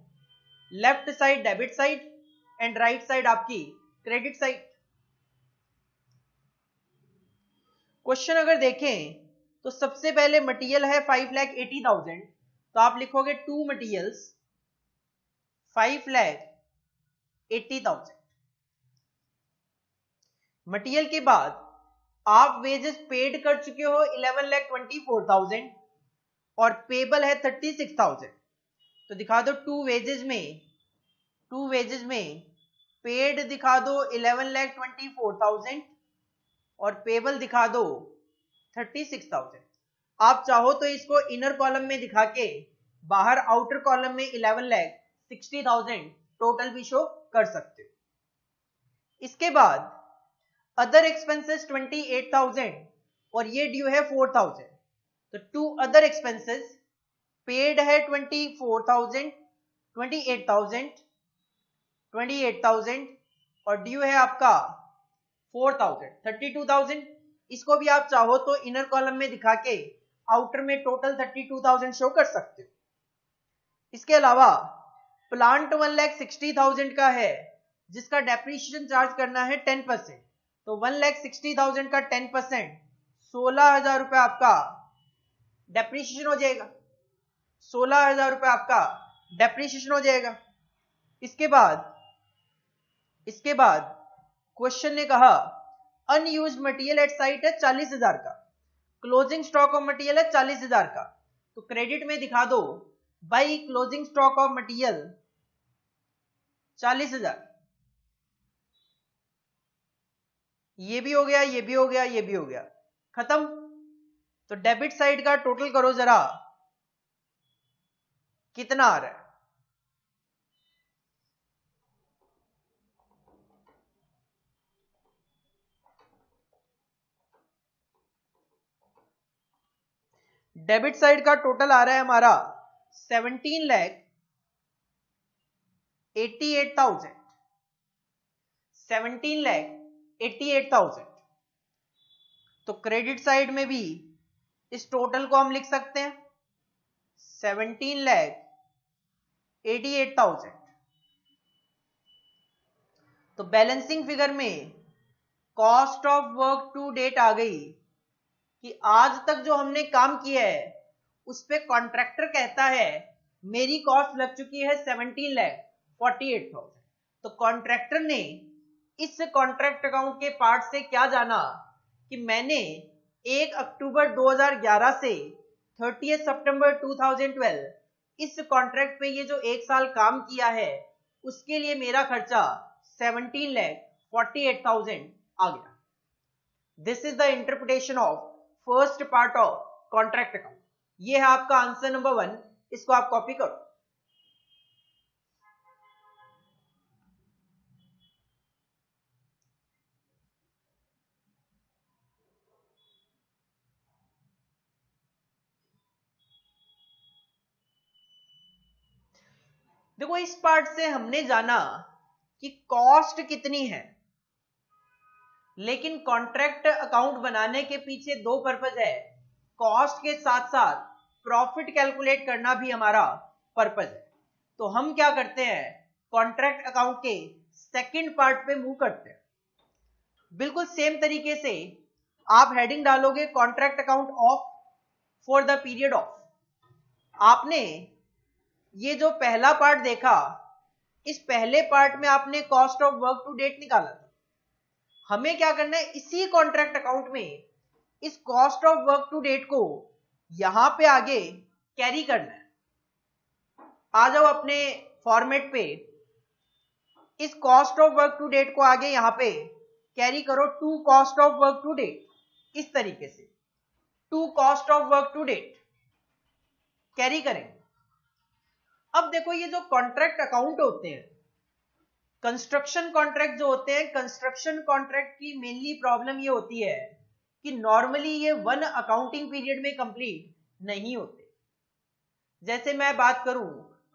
left side debit side and right side आपकी क्रेडिट साइड। क्वेश्चन अगर देखें तो सबसे पहले मटेरियल है 5,80,000, तो आप लिखोगे 2 मटेरियल्स 5,80,000। मटेरियल के बाद आप वेजेस पेड कर चुके हो 11,24,000 और पेबल है 36,000। तो दिखा दो 2 वेजेस में पेड दिखा दो 11,24,000 और पेबल दिखा दो 36,000। आप चाहो तो इसको इनर कॉलम में दिखा के बाहर आउटर कॉलम में 11,60,000 टोटल भी शो कर सकते हो। इसके बाद अदर एक्सपेंसेस 28,000 और ये ड्यू है 4,000। तो 2 अदर एक्सपेंसेस पेड है 28,000 और ड्यू है आपका 4,000 32,000। इसको भी आप चाहो तो इनर कॉलम में दिखा के आउटर में टोटल 32,000 शो कर सकते हो। इसके अलावा प्लांट 1,60,000 का है जिसका डेप्रीशिएशन चार्ज करना है 10%। तो 1,60,000 का 10% 16,000 रुपए आपका डेप्रीशिएशन हो जाएगा। 16,000 रुपए आपका डेप्रीशिएशन हो जाएगा। इसके बाद क्वेश्चन ने कहा अनयूज्ड मटेरियल एट साइट है 40,000 का, क्लोजिंग स्टॉक ऑफ मटेरियल है 40,000 का। तो क्रेडिट में दिखा दो by closing stock of material 40,000। ये भी हो गया, ये भी हो गया, ये भी हो गया, खत्म। तो डेबिट साइड का टोटल करो जरा, कितना आ रहा है? डेबिट साइड का टोटल आ रहा है हमारा 17,88,000। 17,88,000। तो क्रेडिट साइड में भी इस टोटल को हम लिख सकते हैं 17,88,000। तो बैलेंसिंग फिगर में cost of work to date आ गई कि आज तक जो हमने काम किया है उस पे कॉन्ट्रैक्टर कहता है मेरी कॉस्ट लग चुकी है 17,48,000। तो कॉन्ट्रैक्टर ने इस कॉन्ट्रैक्ट अकाउंट के पार्ट से क्या जाना कि मैंने 1 अक्टूबर 2011 से 30 सितंबर 2012 इस कॉन्ट्रैक्ट पे ये जो एक साल काम किया है उसके लिए मेरा खर्चा 17,48,000 आ गया। This is the interpretation of first part of contract account. ये है आपका आंसर नंबर 1, इसको आप कॉपी करो। देखो इस पार्ट से हमने जाना कि कॉस्ट कितनी है, लेकिन कॉन्ट्रैक्ट अकाउंट बनाने के पीछे दो पर्पज है। कॉस्ट के साथ साथ प्रॉफिट कैलकुलेट करना भी हमारा पर्पज है। तो हम क्या करते हैं, कॉन्ट्रैक्ट अकाउंट के सेकंड पार्ट पे मूव करते हैं। बिल्कुल सेम तरीके से आप हेडिंग डालोगे contract account of for the period of. आपने ये जो पहला पार्ट देखा, इस पहले पार्ट में आपने cost of work to date निकाला था। हमें क्या करना है, इसी कॉन्ट्रैक्ट अकाउंट में इस cost of work to date को यहां पे आगे कैरी करना है। आ जाओ अपने फॉर्मेट पे, इस cost of work to date को आगे यहां पे कैरी करो to cost of work to date. इस तरीके से to cost of work to date carry करेंगे। अब देखो ये जो कॉन्ट्रैक्ट अकाउंट होते हैं, कंस्ट्रक्शन कॉन्ट्रैक्ट जो होते हैं, कंस्ट्रक्शन कॉन्ट्रैक्ट की मेनली प्रॉब्लम ये होती है कि नॉर्मली ये 1 अकाउंटिंग पीरियड में कंप्लीट नहीं होते। जैसे मैं बात करूं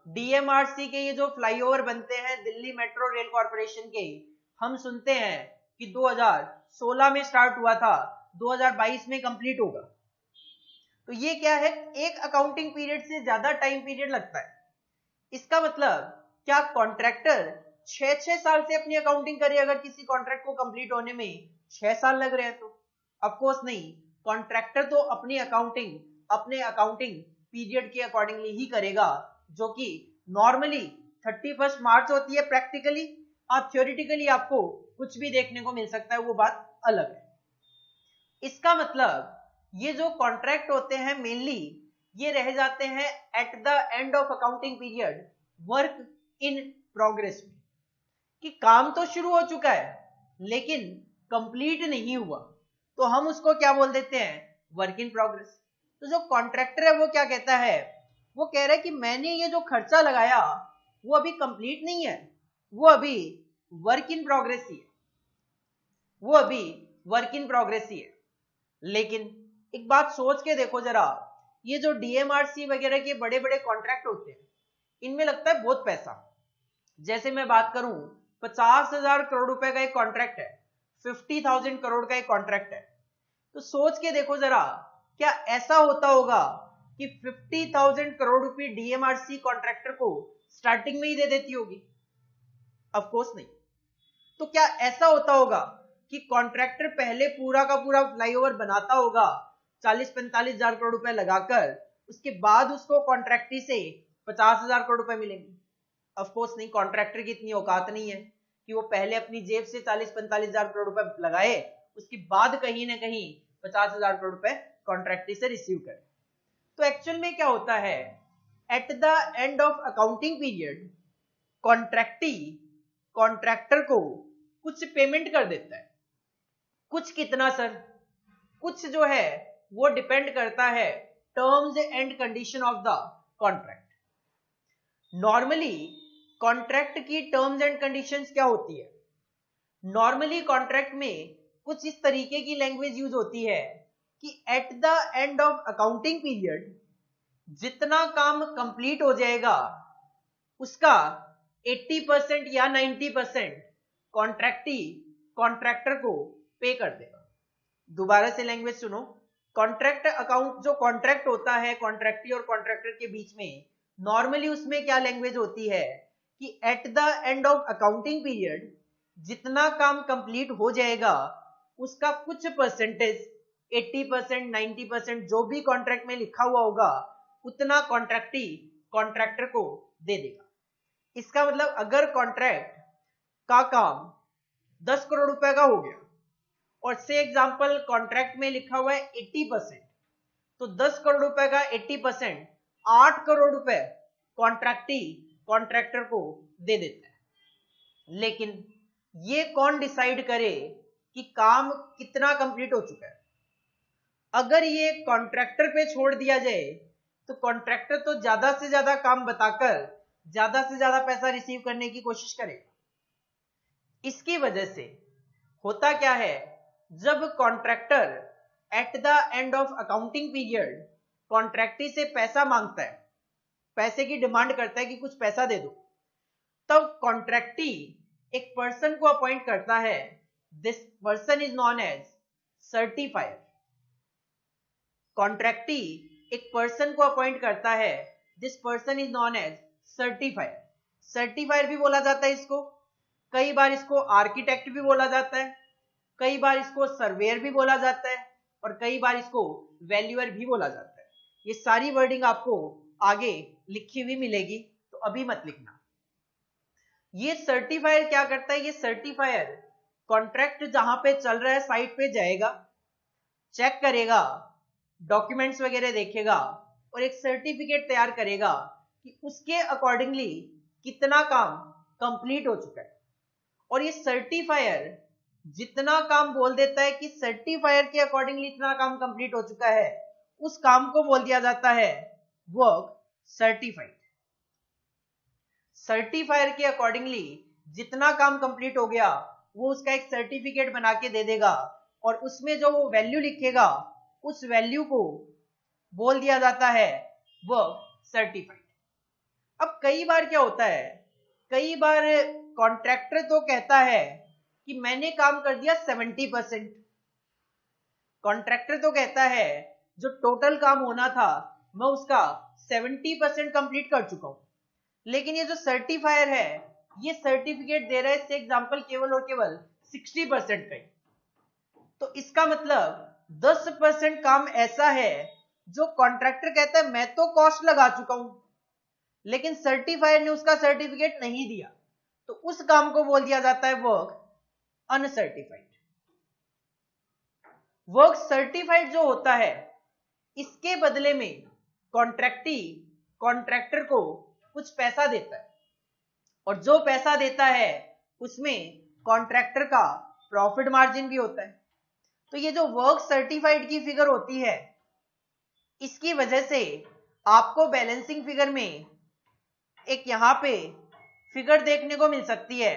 डीएमआरसी के ये जो फ्लाईओवर बनते हैं दिल्ली मेट्रो रेल कॉर्पोरेशन के, हम सुनते हैं कि 2016 में स्टार्ट हुआ था, 2022 में कंप्लीट होगा। तो ये क्या है, एक अकाउंटिंग पीरियड से ज्यादा टाइम पीरियड लगता है। इसका मतलब क्या कॉन्ट्रैक्टर 6-6 साल से अपनी अकाउंटिंग करे अगर किसी कॉन्ट्रैक्ट को कंप्लीट होने में 6 साल लग रहे हैं? तो ऑफ कोर्स नहीं। कॉन्ट्रैक्टर तो अपनी अकाउंटिंग अपने अकाउंटिंग पीरियड के अकॉर्डिंगली ही करेगा, जो कि नॉर्मली 31 मार्च होती है प्रैक्टिकली, और थ्योरेटिकली आपको कुछ भी देखने को मिल सकता है, वो बात अलग है। इसका मतलब ये जो कॉन्ट्रैक्ट होते हैं मेनली ये रह जाते हैं eight the end of accounting period work in progress में, कि काम तो शुरू हो चुका है लेकिन कंप्लीट नहीं हुआ, तो हम उसको क्या बोल देते हैं, वर्क इन प्रोग्रेस। तो जो कॉन्ट्रैक्टर है वो क्या कहता है, वो कह रहा है कि मैंने ये जो खर्चा लगाया वो अभी कंप्लीट नहीं है, वो अभी वर्क इन प्रोग्रेस ही है, वो अभी वर्क इन प्रोग्रेस ही है। लेकिन एक बात सोच के देखो जरा, ये जो डीएमआरसी वगैरह के बड़े बड़े कॉन्ट्रैक्ट होते हैं इनमें लगता है बहुत पैसा। जैसे मैं बात करूं 50,000 करोड़ रुपए का एक कॉन्ट्रैक्ट है, 50,000 करोड़ का एक कॉन्ट्रैक्ट है, तो सोच के देखो जरा, क्या ऐसा होता होगा कि 50,000 करोड़ रुपए डीएमआरसी कॉन्ट्रैक्टर को स्टार्टिंग में ही दे देती होगी? ऑफ कोर्स नहीं। तो क्या ऐसा होता होगा कि कॉन्ट्रैक्टर पहले पूरा का पूरा फ्लाईओवर बनाता होगा 40-45 हजार करोड़ रुपए लगाकर, उसके बाद उसको कॉन्ट्रैक्टी से 50,000 करोड़ रुपए मिलेंगे? ऑफ कोर्स नहीं। कॉन्ट्रैक्टर की इतनी औकात नहीं है कि वो पहले अपनी जेब से 40-45 हजार करोड़ रुपए लगाए, उसके बाद कहीं ना कहीं 50,000 करोड़ रुपए कॉन्ट्रैक्टी से रिसीव करे। तो एक्चुअल में क्या होता है, at the end of accounting period contractee contractor को कुछ पेमेंट कर देता है। कुछ कितना सर? कुछ जो है वो डिपेंड करता है terms and condition of the contract. Normally contract की टर्म्स एंड कंडीशंस क्या होती है? नॉर्मली कॉन्ट्रैक्ट में कुछ इस तरीके की लैंग्वेज यूज होती है कि eight the end of accounting period जितना काम कंप्लीट हो जाएगा उसका 80% या 90% कॉन्ट्रैक्टी कॉन्ट्रैक्टर को पे कर देगा। दोबारा से लैंग्वेज सुनो। कॉन्ट्रैक्ट अकाउंट जो कॉन्ट्रैक्ट होता है कॉन्ट्रैक्टी और कॉन्ट्रैक्टर के बीच में, नॉर्मली उसमें क्या लैंग्वेज होती है कि eight the end of accounting period जितना काम कंप्लीट हो जाएगा उसका कुछ परसेंटेज 80% 90% जो भी कॉन्ट्रैक्ट में लिखा हुआ होगा उतना कॉन्ट्रैक्टी कॉन्ट्रैक्टर को दे देगा। इसका मतलब अगर कॉन्ट्रैक्ट का काम 10 करोड़ रुपए का हो गया और से एग्जांपल कॉन्ट्रैक्ट में लिखा हुआ है 80%, तो 10 करोड़ रुपए का 80% 8 करोड़ रुपए कॉन्ट्रैक्टी कॉन्ट्रैक्टर को दे देता है। लेकिन ये कौन डिसाइड करे कि काम कितना कंप्लीट हो चुका है? अगर ये कॉन्ट्रैक्टर पे छोड़ दिया जाए तो कॉन्ट्रैक्टर तो ज्यादा से ज्यादा काम बताकर ज्यादा से ज्यादा पैसा रिसीव करने की कोशिश करेगा। इसकी वजह से होता क्या है, जब contractor at the end of accounting period contractee से पैसा मांगता है, पैसे की डिमांड करता है कि कुछ पैसा दे दो, तब कॉन्ट्रैक्टी एक पर्सन को अपॉइंट करता है। This person is known as certifier. Contractee एक पर्सन को अपॉइंट करता है, this person is known as certifier. Certifier भी बोला जाता है इसको, कई बार इसको आर्किटेक्ट भी बोला जाता है, कई बार इसको सर्वेयर भी बोला जाता है और कई बार इसको वैल्यूअर भी बोला जाता है। ये सारी वर्डिंग आपको आगे लिखी हुई मिलेगी, तो अभी मत लिखना। ये सर्टिफायर क्या करता है? ये सर्टिफायर कॉन्ट्रैक्ट जहां पे चल रहा है साइट पे जाएगा, चेक करेगा, डॉक्यूमेंट्स वगैरह देखेगा और एक सर्टिफिकेट तैयार करेगा कि उसके अकॉर्डिंगली कितना काम कंप्लीट हो चुका है। और ये सर्टिफायर जितना काम बोल देता है कि सर्टिफायर के अकॉर्डिंगली इतना काम कंप्लीट हो चुका है, उस काम को बोल दिया जाता है वर्क सर्टिफाइड। सर्टिफायर के अकॉर्डिंगली जितना काम कंप्लीट हो गया वो उसका एक सर्टिफिकेट बना के दे देगा और उसमें जो वो वैल्यू लिखेगा उस वैल्यू को बोल दिया जाता है वर्क सर्टिफाइड। अब कई बार क्या होता है, कई बार कॉन्ट्रैक्टर तो कहता है कि मैंने काम कर दिया 70%। कॉन्ट्रैक्टर तो कहता है जो टोटल काम होना था मैं उसका 70% कंप्लीट कर चुका हूं। लेकिन ये जो सर्टिफायर है ये सर्टिफिकेट दे रहा है से एग्जांपल केवल और केवल 60% का ही। तो इसका मतलब 10% काम ऐसा है जो कॉन्ट्रैक्टर कहता है मैं तो कॉस्ट लगा चुका हूं, लेकिन सर्टिफायर ने उसका सर्टिफिकेट नहीं दिया, तो उस काम को बोल दिया जाता है वर्क अनसर्टिफाइड। वर्क सर्टिफाइड जो होता है इसके बदले में कॉन्ट्रैक्टी कॉन्ट्रैक्टर को कुछ पैसा देता है और जो पैसा देता है उसमें कॉन्ट्रैक्टर का प्रॉफिट मार्जिन भी होता है। तो ये जो वर्क सर्टिफाइड की फिगर होती है इसकी वजह से आपको बैलेंसिंग फिगर में एक यहां पे फिगर देखने को मिल सकती है।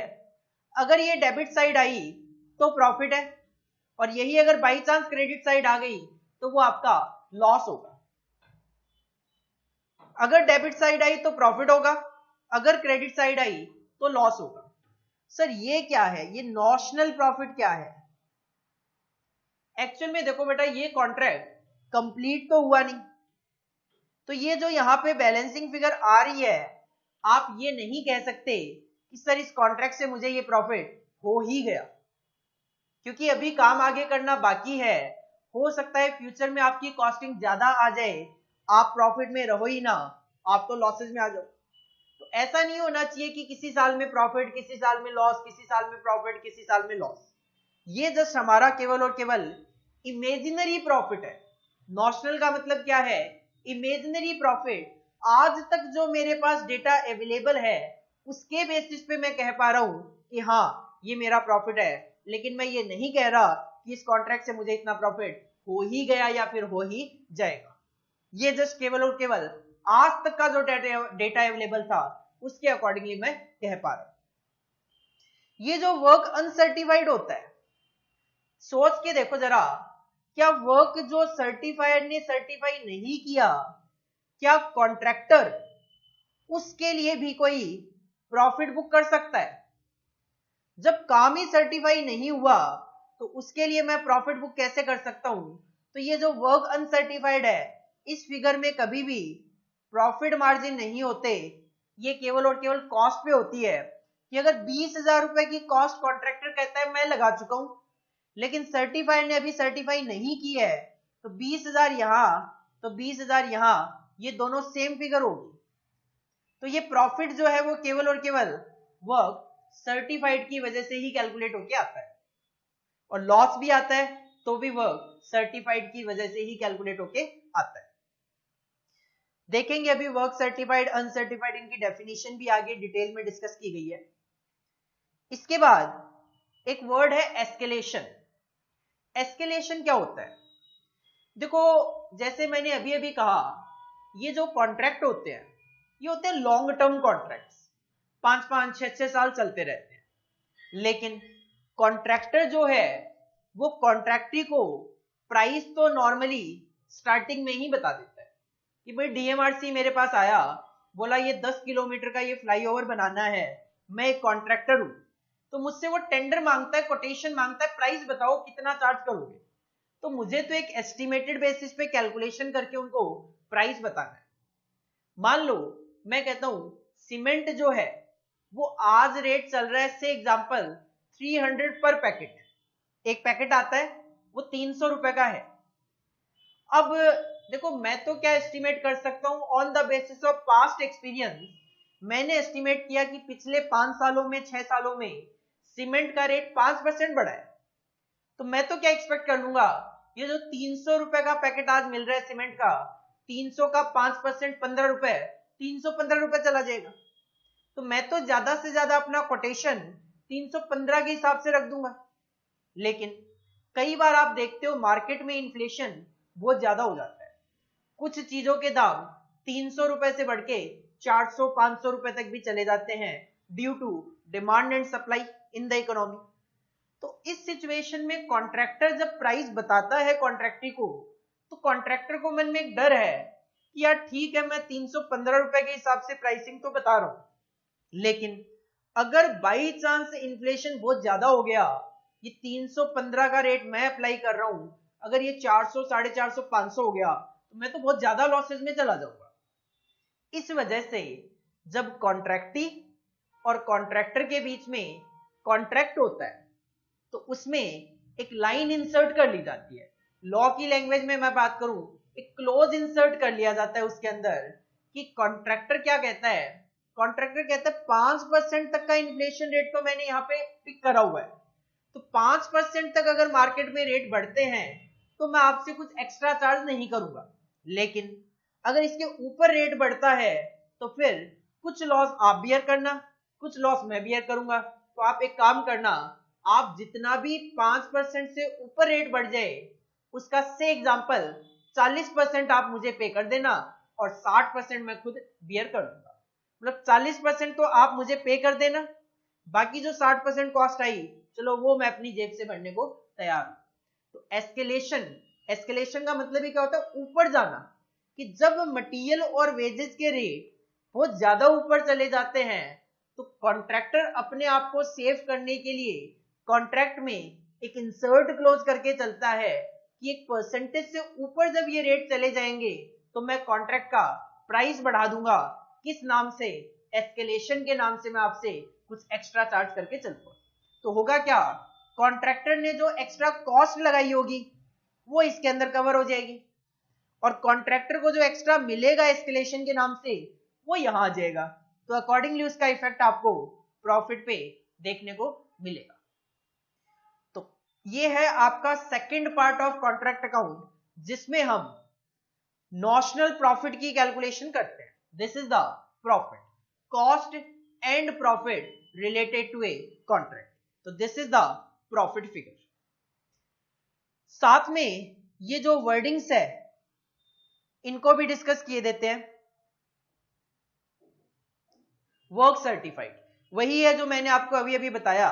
अगर ये डेबिट साइड आई तो प्रॉफिट है और यही अगर बाई चांस क्रेडिट साइड आ गई तो वो आपका लॉस होगा। अगर डेबिट साइड आई तो प्रॉफिट होगा, अगर क्रेडिट साइड आई तो लॉस होगा। सर ये क्या है, ये नॉशनल प्रॉफिट क्या है? एक्चुअल में देखो बेटा ये कॉन्ट्रैक्ट कंप्लीट तो हुआ नहीं, तो ये जो यहां पे बैलेंसिंग फिगर आ रही है आप ये नहीं कह सकते कि सर इस कॉन्ट्रैक्ट से मुझे ये प्रॉफिट हो ही गया, क्योंकि अभी काम आगे करना बाकी है। हो सकता है फ्यूचर में आपकी कॉस्टिंग ज्यादा आ जाए, आप प्रॉफिट में रहो ही ना, आप तो लॉसेज में आ जाओ। तो ऐसा नहीं होना चाहिए कि किसी साल में प्रॉफिट, किसी साल में लॉस, किसी साल में प्रॉफिट, किसी साल में लॉस। ये जस्ट हमारा केवल और केवल इमेजिनरी प्रॉफिट है। नॉशनल का मतलब क्या है? इमेजिनरी प्रॉफिट आज तक जो मेरे पास डेटा अवेलेबल है उसके बेसिस पे मैं कह पा रहा हूं कि हाँ ये मेरा प्रॉफिट है, लेकिन मैं ये नहीं कह रहा कि इस कॉन्ट्रैक्ट से मुझे इतना प्रॉफिट हो ही गया या फिर हो ही जाएगा। ये जस्ट केवल और केवल आज तक का जो डेटा अवेलेबल था उसके अकॉर्डिंगली मैं कह पा रहा हूं। ये जो वर्क अनसर्टिफाइड होता है, सोच के देखो जरा, क्या वर्क जो सर्टिफाइड ने सर्टिफाई नहीं किया, क्या कॉन्ट्रैक्टर उसके लिए भी कोई प्रॉफिट बुक कर सकता है? जब काम ही सर्टिफाई नहीं हुआ तो उसके लिए मैं प्रॉफिट बुक कैसे कर सकता हूं? तो ये जो वर्क अनसर्टिफाइड है, इस फिगर में कभी भी प्रॉफिट मार्जिन नहीं होते। ये केवल और केवल कॉस्ट पे होती है कि अगर 20,000 रुपए की कॉस्ट कॉन्ट्रैक्टर कहता है मैं लगा चुका हूं, लेकिन सर्टिफाइड ने अभी सर्टिफाई नहीं की है, तो 20,000 यहां तो 20,000 यहां, ये दोनों सेम फिगर होगी। तो ये प्रॉफिट जो है वो केवल और केवल वर्क सर्टिफाइड की वजह से ही कैलकुलेट होके आता है, और लॉस भी आता है तो भी वर्क सर्टिफाइड की वजह से ही कैलकुलेट होके आता है। देखेंगे अभी वर्क सर्टिफाइड अनसर्टिफाइड, इनकी डेफिनेशन भी आगे डिटेल में डिस्कस की गई है। इसके बाद एक वर्ड है एस्केलेशन। एस्केलेशन क्या होता है? देखो, जैसे मैंने अभी अभी कहा, ये जो कॉन्ट्रैक्ट होते हैं ये होते हैं लॉन्ग टर्म कॉन्ट्रैक्ट्स, 5-5, 6-6 साल चलते रहते हैं। लेकिन कॉन्ट्रैक्टर जो है वो कॉन्ट्रैक्टी को प्राइस तो नॉर्मली स्टार्टिंग में ही बता देता है कि भाई डीएमआरसी मेरे पास आया, बोला ये 10 किलोमीटर का ये फ्लाईओवर बनाना है, मैं एक कॉन्ट्रैक्टर हूं, तो मुझसे वो टेंडर मांगता है, कोटेशन मांगता है, प्राइस बताओ कितना चार्ज करोगे। तो मुझे तो एक एस्टिमेटेड बेसिस पे कैलकुलेशन करके उनको प्राइस बताना है। मान लो मैं कहता हूं सीमेंट जो है वो आज रेट चल रहा है, से एग्जांपल 300 पर पैकेट, एक पैकेट आता है वो 300 रुपए का है। अब देखो, मैं तो क्या एस्टिमेट कर सकता हूं, on the basis of past experience मैंने एस्टिमेट किया कि पिछले 5 सालों में 6 सालों में सीमेंट का रेट 5% बढ़ा है। तो मैं तो क्या एक्सपेक्ट कर लूंगा, ये जो 300 रुपए का पैकेट आज मिल रहा है सीमेंट का, 300 का 5% 15 रुपए, 315 रुपए चला जाएगा। तो मैं तो ज्यादा से ज्यादा अपना कोटेशन 315 के हिसाब से रख दूंगा। लेकिन कई बार आप देखते हो मार्केट में इन्फ्लेशन बहुत ज्यादा हो जाता है, कुछ चीजों के दाम 300 रुपए से बढ़ के 400-500 रुपए तक भी चले जाते हैं, due to demand and supply in the economy. तो इस सिचुएशन में कॉन्ट्रैक्टर जब प्राइस बताता है कॉन्ट्रैक्टी को, तो कॉन्ट्रैक्टर को मन में एक डर है कि यार ठीक है, मैं 315 रुपए के हिसाब से प्राइसिंग तो बता रहा हूं, लेकिन अगर बाई चांस इन्फ्लेशन बहुत ज्यादा हो गया, ये 315 का रेट मैं अप्लाई कर रहा हूं, अगर ये 400, 450, 500 हो गया, तो मैं तो बहुत ज्यादा लॉसेस में चला जाऊंगा। इस वजह से जब कॉन्ट्रैक्टी और कॉन्ट्रैक्टर के बीच में कॉन्ट्रैक्ट होता है, तो उसमें एक लाइन इंसर्ट कर ली जाती है। लॉ की लैंग्वेज में मैं बात करूं, एक क्लोज इंसर्ट कर लिया जाता है उसके अंदर, कि कॉन्ट्रैक्टर क्या कहता है, कॉन्ट्रैक्टर कहता है 5% तक का इन्फ्लेशन रेट तो मैंने यहाँ पे पिक करा हुआ है, तो 5% तक अगर मार्केट में रेट बढ़ते हैं तो मैं आपसे कुछ एक्स्ट्रा चार्ज नहीं करूंगा, लेकिन अगर इसके ऊपर रेट बढ़ता है तो फिर कुछ लॉस आप बियर करना, कुछ लॉस मैं बियर करूंगा। तो आप एक काम करना, आप जितना भी 5% से ऊपर रेट बढ़ जाए उसका से एग्जांपल 40% आप मुझे पे कर देना और 60% मैं खुद बियर कर दूंगा। मतलब 40% तो आप मुझे पे कर देना, बाकी जो 60% कॉस्ट आई चलो वो मैं अपनी जेब से भरने को तैयार हूं। तो एस्केलेशन का मतलब ही क्या होता है, ऊपर जाना, कि जब मटेरियल और वेजेस के रेट बहुत ज्यादा ऊपर चले जाते हैं तो कॉन्ट्रैक्टर अपने आप को सेव करने के लिए कॉन्ट्रैक्ट में एक इंसर्ट क्लोज करके चलता है कि एक परसेंटेज से ऊपर जब ये रेट चले जाएंगे तो मैं कॉन्ट्रैक्ट का प्राइस बढ़ा दूंगा। किस नाम से? एस्केलेशन के नाम से मैं आपसे कुछ एक्स्ट्रा चार्ज करके चलूंगा। तो होगा क्या, कॉन्ट्रैक्टर ने जो एक्स्ट्रा कॉस्ट लगाई होगी वो इसके अंदर कवर हो जाएगी, और कॉन्ट्रैक्टर को जो एक्स्ट्रा मिलेगा एस्केलेशन के नाम से वो यहां आ जाएगा। तो अकॉर्डिंगली उसका इफेक्ट आपको प्रॉफिट पे देखने को मिलेगा। तो ये है आपका second part of contract account, जिसमें हम नॉशनल प्रॉफिट की कैलकुलेशन करते हैं। This is the profit, cost and profit related to a contract. तो this is the profit figure. साथ में ये जो वर्डिंग्स है इनको भी डिस्कस किए देते हैं। वर्क सर्टिफाइड वही है जो मैंने आपको अभी अभी बताया,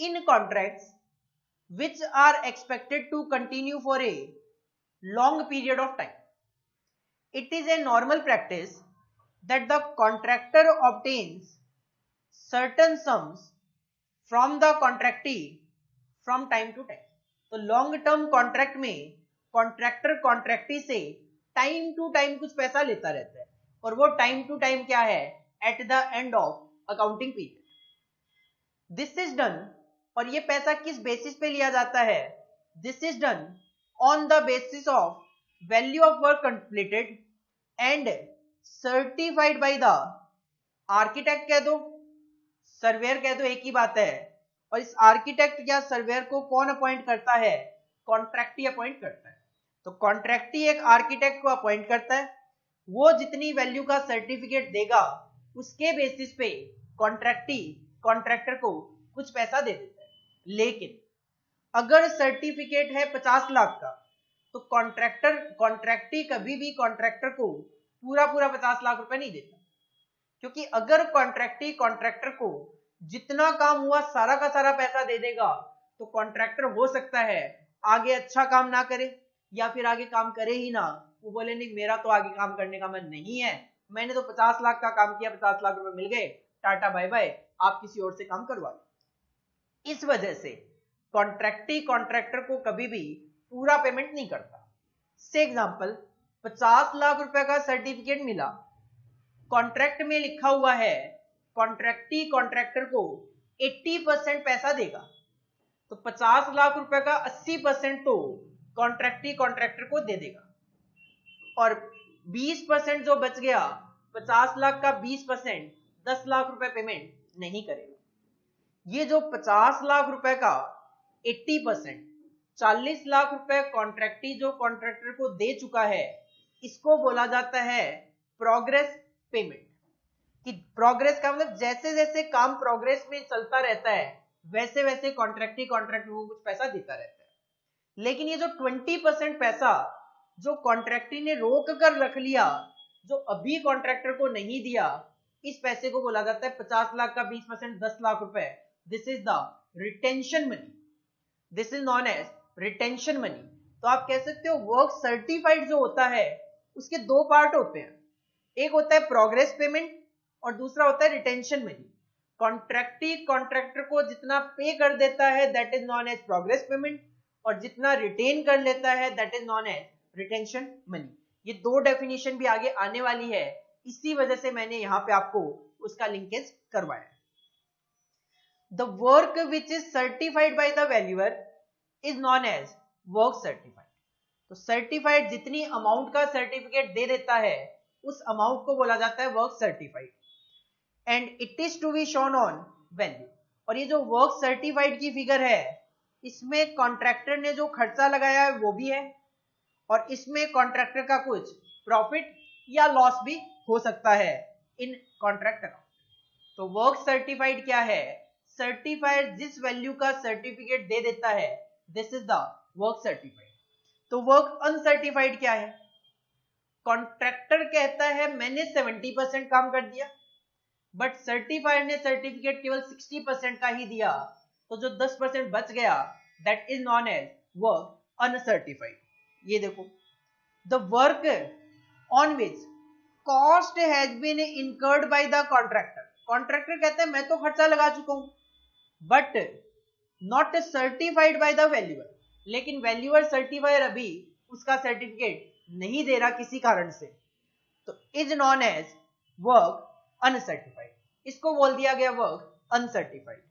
इन contracts which are expected to continue for a long period of time. It is a normal practice that the contractor obtains certain sums from the contractee from time to time. तो लॉन्ग टर्म कॉन्ट्रैक्ट में कॉन्ट्रैक्टर कॉन्ट्रैक्टी से टाइम टू टाइम कुछ पैसा लेता रहता है, और वो टाइम टू टाइम क्या है, at the end of accounting period. This is done, और ये पैसा किस बेसिस पे लिया जाता है, this is done on the basis of value of work completed and certified by the architect कह दो, सर्वेयर कह दो, एक ही बात है। और इस आर्किटेक्ट या सर्वेयर को कौन अपॉइंट करता है, कॉन्ट्रैक्टी अपॉइंट करता है। तो कॉन्ट्रैक्टी एक आर्किटेक्ट को अपॉइंट करता है, वो जितनी वैल्यू का सर्टिफिकेट देगा उसके बेसिस पे कॉन्ट्रैक्टी कॉन्ट्रैक्टर को कुछ पैसा दे देता है। लेकिन अगर सर्टिफिकेट है 50 लाख का, तो कॉन्ट्रैक्टी कभी भी कॉन्ट्रैक्टर को पूरा 50 लाख रुपए नहीं देता, क्योंकि अगर कॉन्ट्रैक्टी कॉन्ट्रैक्टर को जितना काम हुआ सारा का सारा पैसा दे देगा, तो कॉन्ट्रैक्टर हो सकता है आगे अच्छा काम ना करे, या फिर आगे काम करे ही ना, वो बोले नहीं मेरा तो आगे काम करने का मन नहीं है, मैंने तो 50 लाख का काम किया, 50 लाख रुपए मिल गए, टाटा बाय बाय, आप किसी और से काम करवा लो। इस वजह से कॉन्ट्रैक्टी कॉन्ट्रैक्टर को कभी भी पूरा पेमेंट नहीं करता। से एग्जांपल 50 लाख रुपए का सर्टिफिकेट मिला, कॉन्ट्रैक्ट में लिखा हुआ है कॉन्ट्रैक्टी कॉन्ट्रैक्टर को 80% पैसा देगा, तो 50 लाख रुपए का 80% तो कॉन्ट्रैक्टी कॉन्ट्रैक्टर को दे देगा, और 20% जो बच गया, 50 लाख का 20% 10 लाख रुपए पेमेंट नहीं करेगा। ये जो 50 लाख रुपए का 80% 40 लाख रुपए कॉन्ट्रैक्टी जो कॉन्ट्रैक्टर को दे चुका है, इसको बोला जाता है प्रोग्रेस पेमेंट। कि प्रोग्रेस का मतलब जैसे जैसे काम प्रोग्रेस में चलता रहता है, वैसे वैसे कॉन्ट्रैक्टी कॉन्ट्रैक्टर को कुछ पैसा देता रहता है। लेकिन ये जो 20% पैसा जो कॉन्ट्रैक्टी ने रोक कर रख लिया, जो अभी कॉन्ट्रैक्टर को नहीं दिया, इस पैसे को बोला जाता है 50 लाख का 20% 10 लाख रुपए, this is the retention money, this is known as retention money. तो आप कह सकते हो वर्क सर्टिफाइड जो होता है उसके दो पार्ट होते हैं, एक होता है प्रोग्रेस पेमेंट और दूसरा होता है रिटेंशन मनी। कॉन्ट्रैक्टी कॉन्ट्रैक्टर को जितना पे कर देता है that is known as progress payment, और जितना रिटेन कर लेता है that is known as retention money. ये दो डेफिनेशन भी आगे आने वाली है, इसी वजह से मैंने यहां पे आपको उसका लिंकेज करवाया। The work which is certified by the valuer is known as work certified. तो सर्टिफाइड जितनी अमाउंट का सर्टिफिकेट दे देता है उस अमाउंट को बोला जाता है work certified, and it is to be shown on value. और ये जो वर्क सर्टिफाइड की फिगर है, इसमें कॉन्ट्रैक्टर ने जो खर्चा लगाया है वो भी है, और इसमें कॉन्ट्रैक्टर का कुछ प्रॉफिट या लॉस भी हो सकता है इन कॉन्ट्रैक्ट अकाउंट। तो वर्क सर्टिफाइड क्या है, सर्टिफाइड जिस वैल्यू का सर्टिफिकेट दे देता है, this is the work certified. तो वर्क अनसर्टिफाइड क्या है, कॉन्ट्रैक्टर कहता है मैंने 70% काम कर दिया, बट सर्टिफाइड ने सर्टिफिकेट केवल 60% का ही दिया, तो जो 10% बच गया that is known as work uncertified. ये देखो, the work on which cost has been incurred by the contractor. Contractor कहता है मैं तो खर्चा लगा चुका हूं, but not certified by the valuer. लेकिन वैल्यूअर सर्टिफायर अभी उसका सर्टिफिकेट नहीं दे रहा किसी कारण से, तो is known as work uncertified. इसको बोल दिया गया वर्क अनसर्टिफाइड।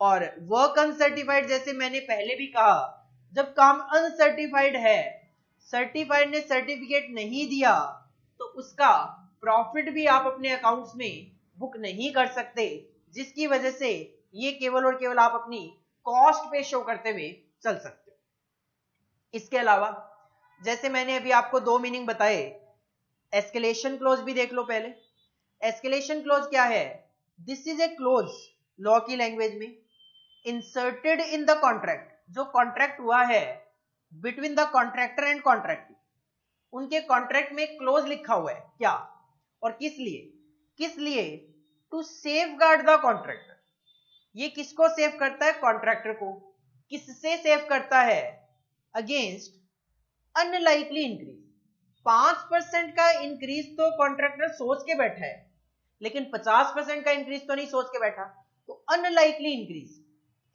और वर्क अनसर्टिफाइड जैसे मैंने पहले भी कहा, जब काम अनसर्टिफाइड है, सर्टिफाइड ने सर्टिफिकेट नहीं दिया, तो उसका प्रॉफिट भी आप अपने अकाउंट्स में बुक नहीं कर सकते, जिसकी वजह से ये केवल और केवल आप अपनी कॉस्ट पे शो करते हुए चल सकते हो। इसके अलावा जैसे मैंने अभी आपको दो मीनिंग बताए, एस्केलेशन क्लोज भी देख लो पहले। एस्केलेशन क्लोज क्या है? This is a close law की लैंग्वेज में इंसर्टेड इन द कॉन्ट्रैक्ट, जो कॉन्ट्रैक्ट हुआ है बिटवीन द कॉन्ट्रैक्टर एंड कॉन्ट्रैक्टी, उनके कॉन्ट्रैक्ट में क्लोज लिखा हुआ है क्या और किस लिए? किस लिए? To safeguard the contractor. ये किसको सेव करता है? कॉन्ट्रैक्टर को। किससे सेव करता है? Against unlikely increase. 5% का इंक्रीज तो कॉन्ट्रैक्टर सोच के बैठा है, लेकिन 50% का इंक्रीज तो नहीं सोच के बैठा। तो unlikely increase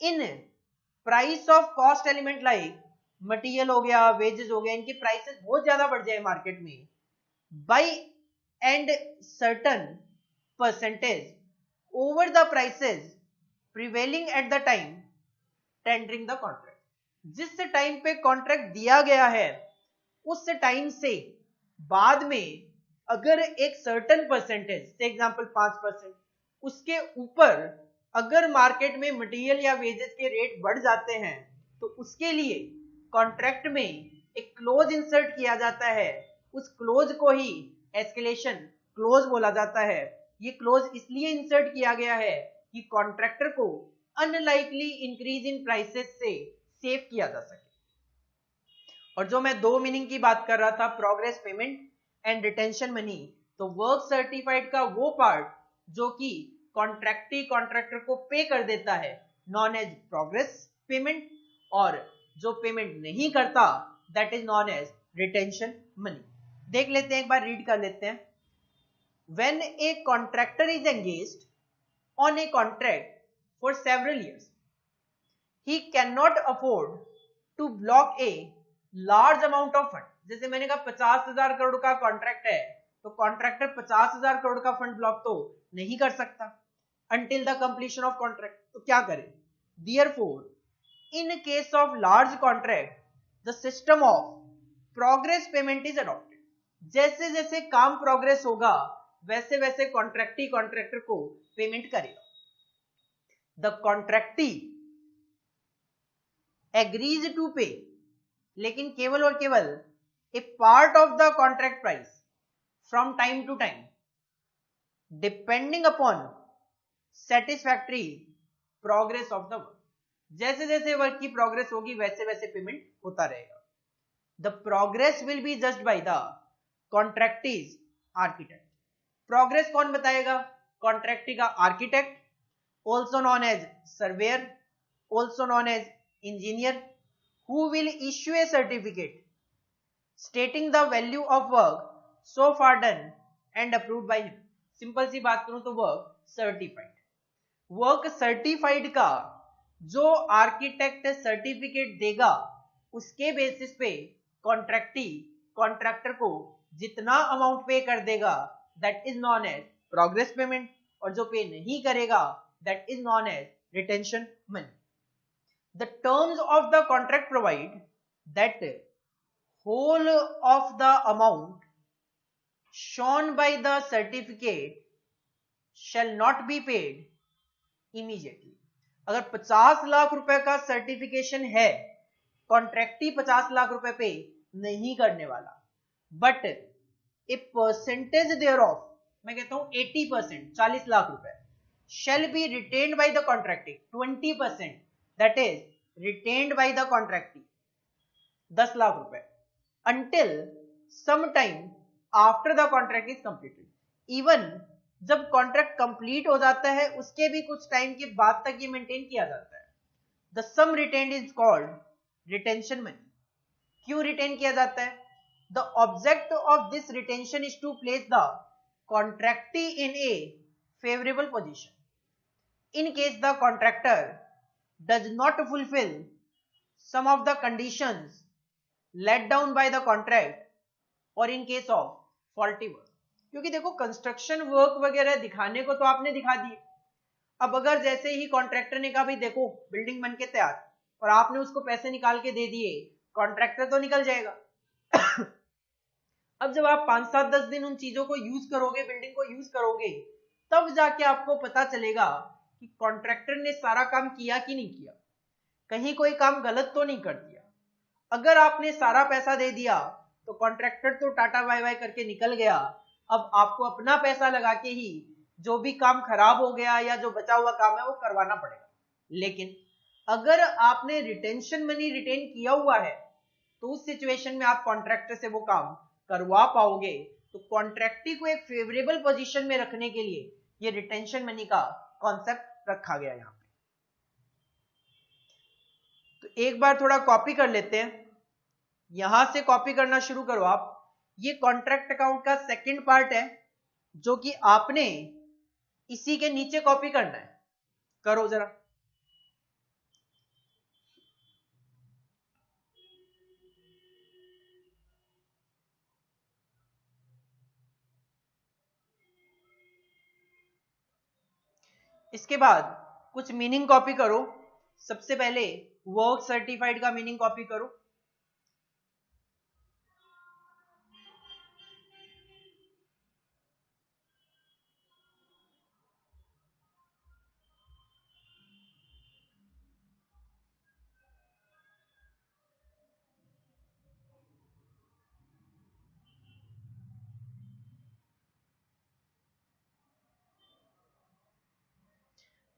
in price of cost element like material हो गया, वेजेस हो गया, इनके प्राइसेस बहुत ज्यादा बढ़ जाए मार्केट में by and certain percentage over the prices prevailing at the time tendering the contract. जिस टाइम पे कॉन्ट्रैक्ट दिया गया है उस टाइम से बाद में अगर एक सर्टन परसेंटेज, से एग्जांपल 5%, उसके ऊपर अगर मार्केट में मटेरियल या वेजेस के रेट बढ़ जाते हैं तो उसके लिए कॉन्ट्रैक्ट में एक क्लोज इंसर्ट किया जाता है। उस क्लोज को ही एस्केलेशन क्लोज बोला जाता है। ये क्लोज इसलिए इंसर्ट किया गया है कि कॉन्ट्रैक्टर को अनलाइकली इंक्रीज इन प्राइसेस से सेव किया जा सके। और जो मैं दो मीनिंग की बात कर रहा था, progress payment and retention money, तो वर्क सर्टिफाइड का वो पार्ट जो कि कॉन्ट्रैक्टी कॉन्ट्रैक्टर को पे कर देता है, नॉन एज प्रोग्रेस पेमेंट, और जो पेमेंट नहीं करता that is known as retention money. देख लेते हैं, एक बार रीड कर लेते हैं। When a contractor is engaged on a contract for several years, he cannot afford to block a large amount of fund। जैसे मैंने कहा 50,000 करोड़ का कॉन्ट्रैक्ट है, तो कॉन्ट्रैक्टर 50,000 करोड़ का फंड ब्लॉक तो नहीं कर सकता until the completion of contract। तो क्या करे? Therefore, in case of large contract, the system of progress payment is adopted। जैसे जैसे काम प्रोग्रेस होगा वैसे वैसे कॉन्ट्रैक्टी कॉन्ट्रैक्टर को पेमेंट करेगा। The contractee agrees to pay, लेकिन केवल और केवल a part of the contract price from time to time depending upon satisfactory progress of the work. जैसे जैसे वर्क की प्रोग्रेस होगी वैसे वैसे पेमेंट होता रहेगा। The progress will be judged by the contractee's architect. Progress कौन बताएगा? कॉन्ट्रैक्टी का architect, also known as surveyor, also known as engineer, who will issue a certificate stating the value of work so far done and approved by him। Simple सी बात करूं तो वर्क सर्टिफाइड का जो आर्किटेक्ट सर्टिफिकेट देगा उसके बेसिस पे कॉन्ट्रैक्टी कॉन्ट्रैक्टर को जितना अमाउंट पे कर देगा that is known as progress payment, और जो पे नहीं करेगा that is known as retention money. The terms of the contract provide that whole of the amount shown by the certificate shall not be paid immediately। अगर 50 लाख रुपए का सर्टिफिकेशन है, कॉन्ट्रैक्टी 50 लाख रुपए पे नहीं करने वाला, but a percentage thereof, of कहता हूं 80%, 40 लाख रुपए, shall be retained by the contracting, 20% that is retained by the contractee, 10 lakh रुपए, until some time after the contract is completed। Even जब कॉन्ट्रैक्ट कंप्लीट हो जाता है उसके भी कुछ टाइम के बाद तक ये मेंटेन किया जाता है। The sum retained is called retention money. क्यों रिटेन किया जाता है? The object of this retention is to place the contractee in a favourable position in case the contractor does not fulfill some of the conditions let down by the contract or in case of faulty work। क्योंकि देखो कंस्ट्रक्शन वर्क वगैरह दिखाने को तो आपने दिखा दिए, अब अगर जैसे ही कॉन्ट्रैक्टर ने कहा भाई देखो बिल्डिंग बन के तैयार, और आपने उसको पैसे निकाल के दे दिए, कॉन्ट्रैक्टर तो निकल जाएगा। अब जब आप 5-7-10 दिन उन चीजों को यूज करोगे, बिल्डिंग को यूज करोगे, तब जाके आपको पता चलेगा कि कॉन्ट्रैक्टर ने सारा काम किया कि नहीं किया, कहीं कोई काम गलत तो नहीं कर दिया। अगर आपने सारा पैसा दे दिया तो कॉन्ट्रैक्टर तो टाटा बाय बाय करके निकल गया, अब आपको अपना पैसा लगा के ही जो भी काम खराब हो गया या जो बचा हुआ काम है वो करवाना पड़ेगा। लेकिन अगर आपने रिटेंशन मनी रिटेन किया हुआ है तो उस सिचुएशन में आप कॉन्ट्रैक्टर से वो काम करवा पाओगे। तो कॉन्ट्रैक्टी को एक फेवरेबल पोजीशन में रखने के लिए ये रिटेंशन मनी का कॉन्सेप्ट रखा गया यहां पे। तो एक बार थोड़ा कॉपी कर लेते हैं, यहां से कॉपी करना शुरू करो आप। ये कॉन्ट्रैक्ट अकाउंट का सेकंड पार्ट है जो कि आपने इसी के नीचे कॉपी करना है। करो जरा। इसके बाद कुछ मीनिंग कॉपी करो। सबसे पहले वर्क सर्टिफाइड का मीनिंग कॉपी करो।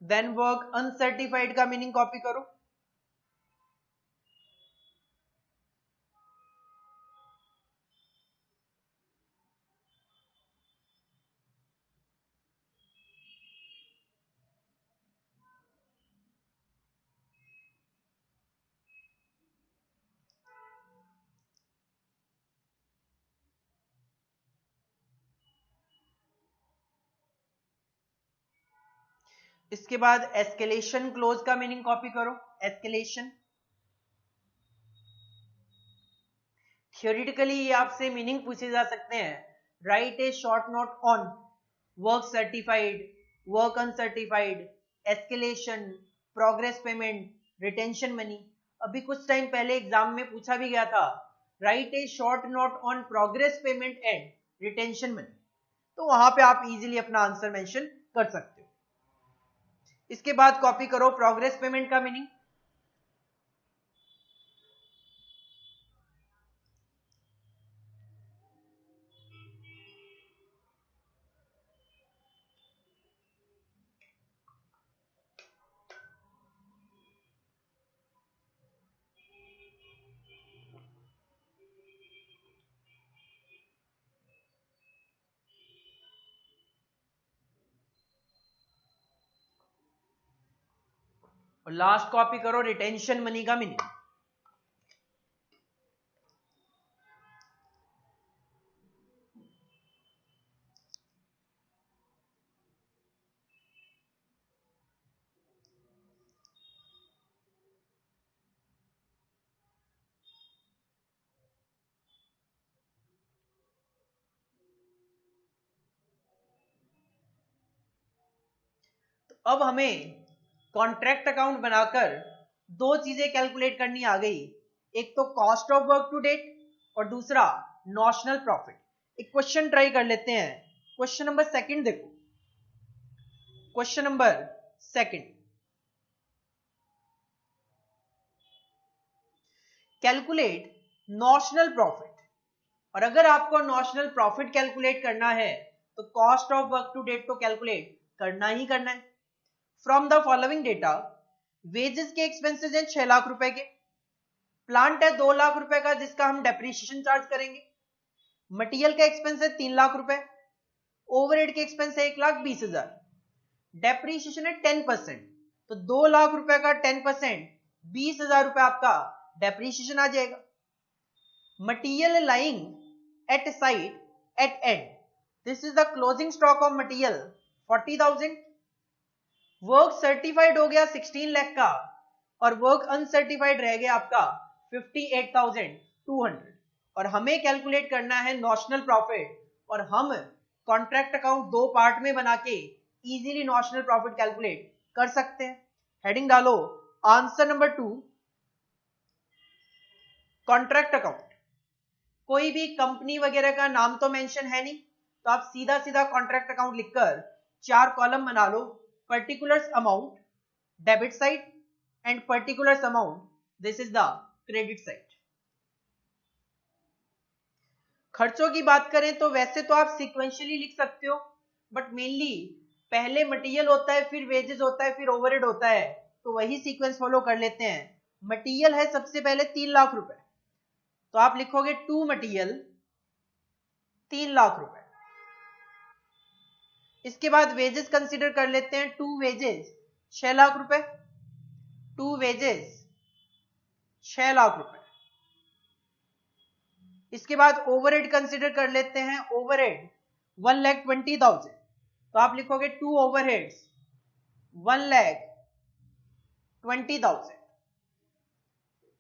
देन वर्क अनसर्टिफाइड का मीनिंग कॉपी करो। इसके बाद एस्केलेशन क्लोज का मीनिंग कॉपी करो। एस्केलेशन थियोरिटिकली ये आपसे मीनिंग पूछे जा सकते हैं। Right A short note on work certified, work uncertified, escalation, progress payment, retention money. अभी कुछ टाइम पहले एग्जाम में पूछा भी गया था, right A short note on progress payment and retention money. तो वहां पे आप इजीली अपना आंसर मेंशन कर सकते हो। इसके बाद कॉपी करो प्रोग्रेस पेमेंट का मीनिंग। और लास्ट कॉपी करो रिटेंशन मनी का मीनिंग। अब हमें कॉन्ट्रैक्ट अकाउंट बनाकर दो चीजें कैलकुलेट करनी आ गई, एक तो cost of work to date और दूसरा नॉशनल प्रॉफिट। एक क्वेश्चन ट्राई कर लेते हैं। क्वेश्चन नंबर सेकंड देखो। Question number second, calculate notional profit. और अगर आपको नॉशनल प्रॉफिट कैलकुलेट करना है तो cost of work to date तो कैलकुलेट करना ही करना है। From the following data, wages के एक्सपेंसेस हैं 6 लाख रुपए के, प्लांट है 2 लाख रुपए का जिसका हम डेप्रिसिएशन चार्ज करेंगे, मटेरियल का एक्सपेंस है 3 लाख रुपए, ओवरहेड के एक्सपेंस है 1,20,000, डेप्रिसिएशन है 10%, तो 2 लाख रुपए का 10% 20,000 रुपए आपका डेप्रिसिएशन आ जाएगा। Material lying at site at end, this is the closing stock of material 40,000। Work certified हो गया 16 लाख का और वर्क अनसर्टिफाइड रह गया आपका 58,200। और हमें कैलकुलेट करना है नॉशनल प्रॉफिट, और हम कॉन्ट्रैक्ट अकाउंट दो पार्ट में बना के इजीली नॉशनल प्रॉफिट कैलकुलेट कर सकते हैं। हेडिंग डालो आंसर नंबर 2 कॉन्ट्रैक्ट अकाउंट। कोई भी कंपनी वगैरह का नाम तो मेंशन है नहीं, तो आप सीधा सीधा कॉन्ट्रैक्ट अकाउंट लिखकर 4 कॉलम बना लो। Particulars amount debit side and particulars amount this is the credit side. खर्चों की बात करें तो वैसे तो आप सीक्वेंशियली लिख सकते हो, बट मेनली पहले मटेरियल होता है, फिर वेजेस होता है, फिर ओवरहेड होता है, तो वही सीक्वेंस फॉलो कर लेते हैं। मटेरियल है सबसे पहले 3 लाख रुपए, तो आप लिखोगे टू मटेरियल 3 लाख रुपए। इसके बाद वेजेस कंसीडर कर लेते हैं, टू वेजेस 6 लाख रुपए, टू वेजेस 6 लाख रुपए। इसके बाद ओवरहेड कंसीडर कर लेते हैं, ओवरहेड 1,20,000, तो आप लिखोगे टू ओवरहेड्स 1,20,000।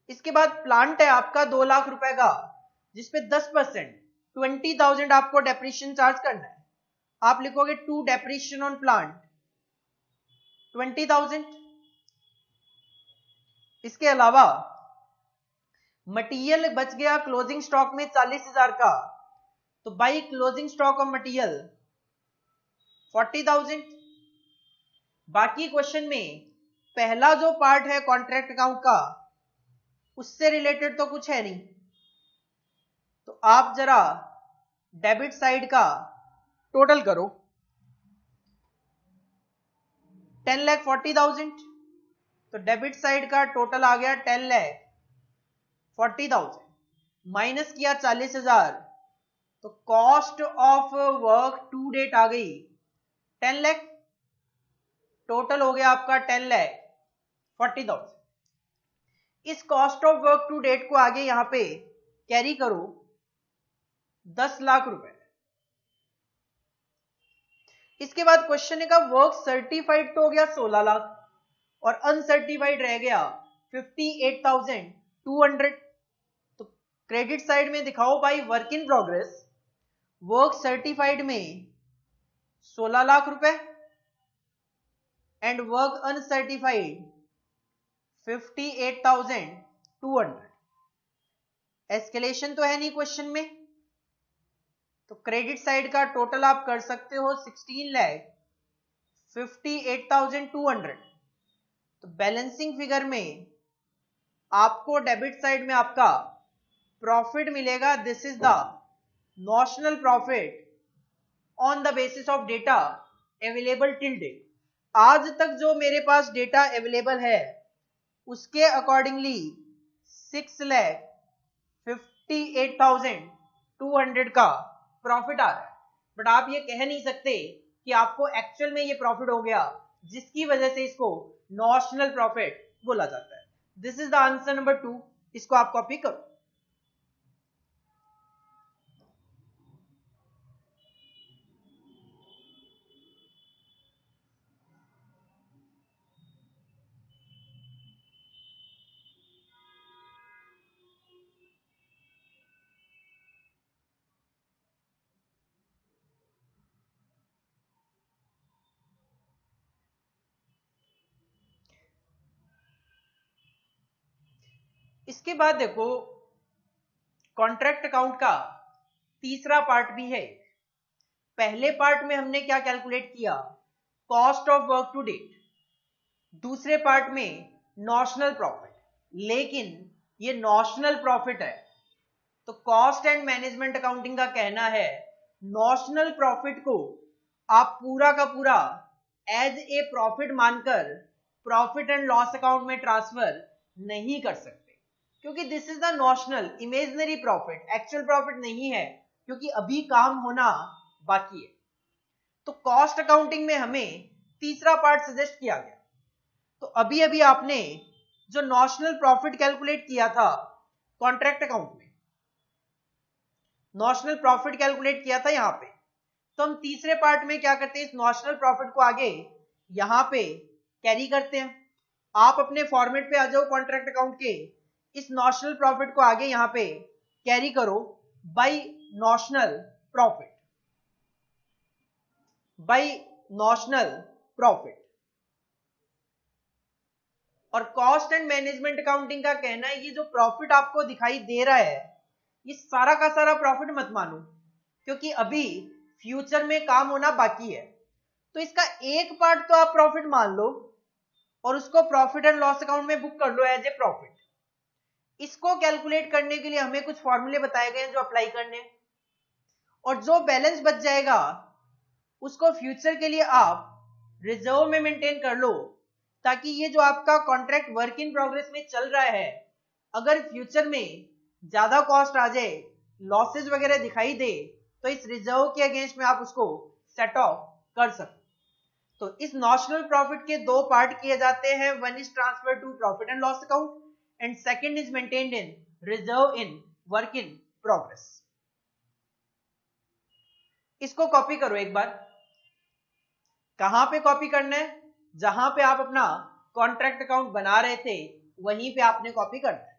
इसके बाद प्लांट है आपका 2 लाख रुपए का, जिसपे 10% 20,000 आपको डेप्रिसिएशन चार्ज करना है, आप लिखोगे टू डेप्रिसिएशन ऑन प्लांट 20,000। इसके अलावा मटेरियल बच गया क्लोजिंग स्टॉक में 40,000 का, तो by closing stock of material 40,000। बाकी क्वेश्चन में पहला जो पार्ट है कॉन्ट्रैक्ट अकाउंट का, उससे रिलेटेड तो कुछ है नहीं, तो आप जरा डेबिट साइड का टोटल करो, 10,40,000, तो डेबिट साइड का टोटल आ गया 10,40,000, माइनस किया 40,000, तो cost of work to date आ गई 10 लाख, टोटल हो गया आपका 10,40,000। इस cost of work to date को आगे यहां पे कैरी करो 10 लाख रुपए। इसके बाद क्वेश्चन है का वर्क सर्टिफाइड तो हो गया 16 लाख और अनसर्टिफाइड रह गया 58,200, तो क्रेडिट साइड में दिखाओ भाई work in progress, work certified में 16 लाख रुपए एंड वर्क अनसर्टिफाइड 58,200। एस्केलेशन तो है नहीं क्वेश्चन में, तो क्रेडिट साइड का टोटल आप कर सकते हो 16,58,200। तो बैलेंसिंग फिगर में आपको डेबिट साइड में आपका प्रॉफिट मिलेगा, this is the notional profit on the basis of data available till date. आज तक जो मेरे पास डेटा अवेलेबल है उसके अकॉर्डिंगली 6,58,200 का प्रॉफिट आ रहा है, बट आप ये कह नहीं सकते कि आपको एक्चुअल में ये प्रॉफिट हो गया, जिसकी वजह से इसको नॉशनल प्रॉफिट बोला जाता है। This is the answer number 2, इसको आप कॉपी करो। इसके बाद देखो कॉन्ट्रैक्ट अकाउंट का तीसरा पार्ट भी है। पहले पार्ट में हमने क्या कैलकुलेट किया, cost of work to date, दूसरे पार्ट में नॉशनल प्रॉफिट, लेकिन ये नॉशनल प्रॉफिट है, तो कॉस्ट एंड मैनेजमेंट अकाउंटिंग का कहना है नॉशनल प्रॉफिट को आप पूरा का पूरा एज ए प्रॉफिट मानकर प्रॉफिट एंड लॉस अकाउंट में ट्रांसफर नहीं कर सकते, क्योंकि this is the notional imaginary profit, actual profit नहीं है, क्योंकि अभी काम होना बाकी है। तो कॉस्ट अकाउंटिंग में हमें तीसरा पार्ट सजेस्ट किया गया, तो अभी अभी आपने जो नॉशनल प्रॉफिट कैलकुलेट किया था कॉन्ट्रैक्ट अकाउंट में, नॉशनल प्रॉफिट कैलकुलेट किया था यहां पे, तो हम तीसरे पार्ट में क्या करते हैं, इस नॉशनल प्रॉफिट को आगे यहां पे कैरी करते हैं। आप अपने फॉर्मेट पे आ जाओ कॉन्ट्रैक्ट अकाउंट के, इस नॉशनल प्रॉफिट को आगे यहां पे कैरी करो by notional profit, by notional profit. और कॉस्ट एंड मैनेजमेंट अकाउंटिंग का कहना है ये जो प्रॉफिट आपको दिखाई दे रहा है ये सारा का सारा प्रॉफिट मत मानो, क्योंकि अभी फ्यूचर में काम होना बाकी है, तो इसका एक पार्ट तो आप प्रॉफिट मान लो और उसको प्रॉफिट एंड लॉस अकाउंट में बुक कर लो एज ए प्रॉफिट। इसको कैलकुलेट करने के लिए हमें कुछ फॉर्मूले बताए गए हैं जो अप्लाई करने हैं। और जो बैलेंस बच जाएगा उसको फ्यूचर के लिए आप रिजर्व में मेंटेन कर लो, ताकि ये जो आपका कॉन्ट्रैक्ट वर्क इन प्रोग्रेस में चल रहा है, अगर फ्यूचर में ज्यादा कॉस्ट आ जाए, लॉसेस वगैरह दिखाई दे, तो इस रिजर्व के अगेंस्ट में आप उसको सेट ऑफ कर सकते। तो इस नॉशनल प्रॉफिट के दो पार्ट किए जाते हैं, one is transfer to profit and loss account and second is maintained in reserve in work in progress. इसको कॉपी करो एक बार। कहां पे कॉपी करना है? जहां पे आप अपना कॉन्ट्रैक्ट अकाउंट बना रहे थे वहीं पे आपने कॉपी करना है।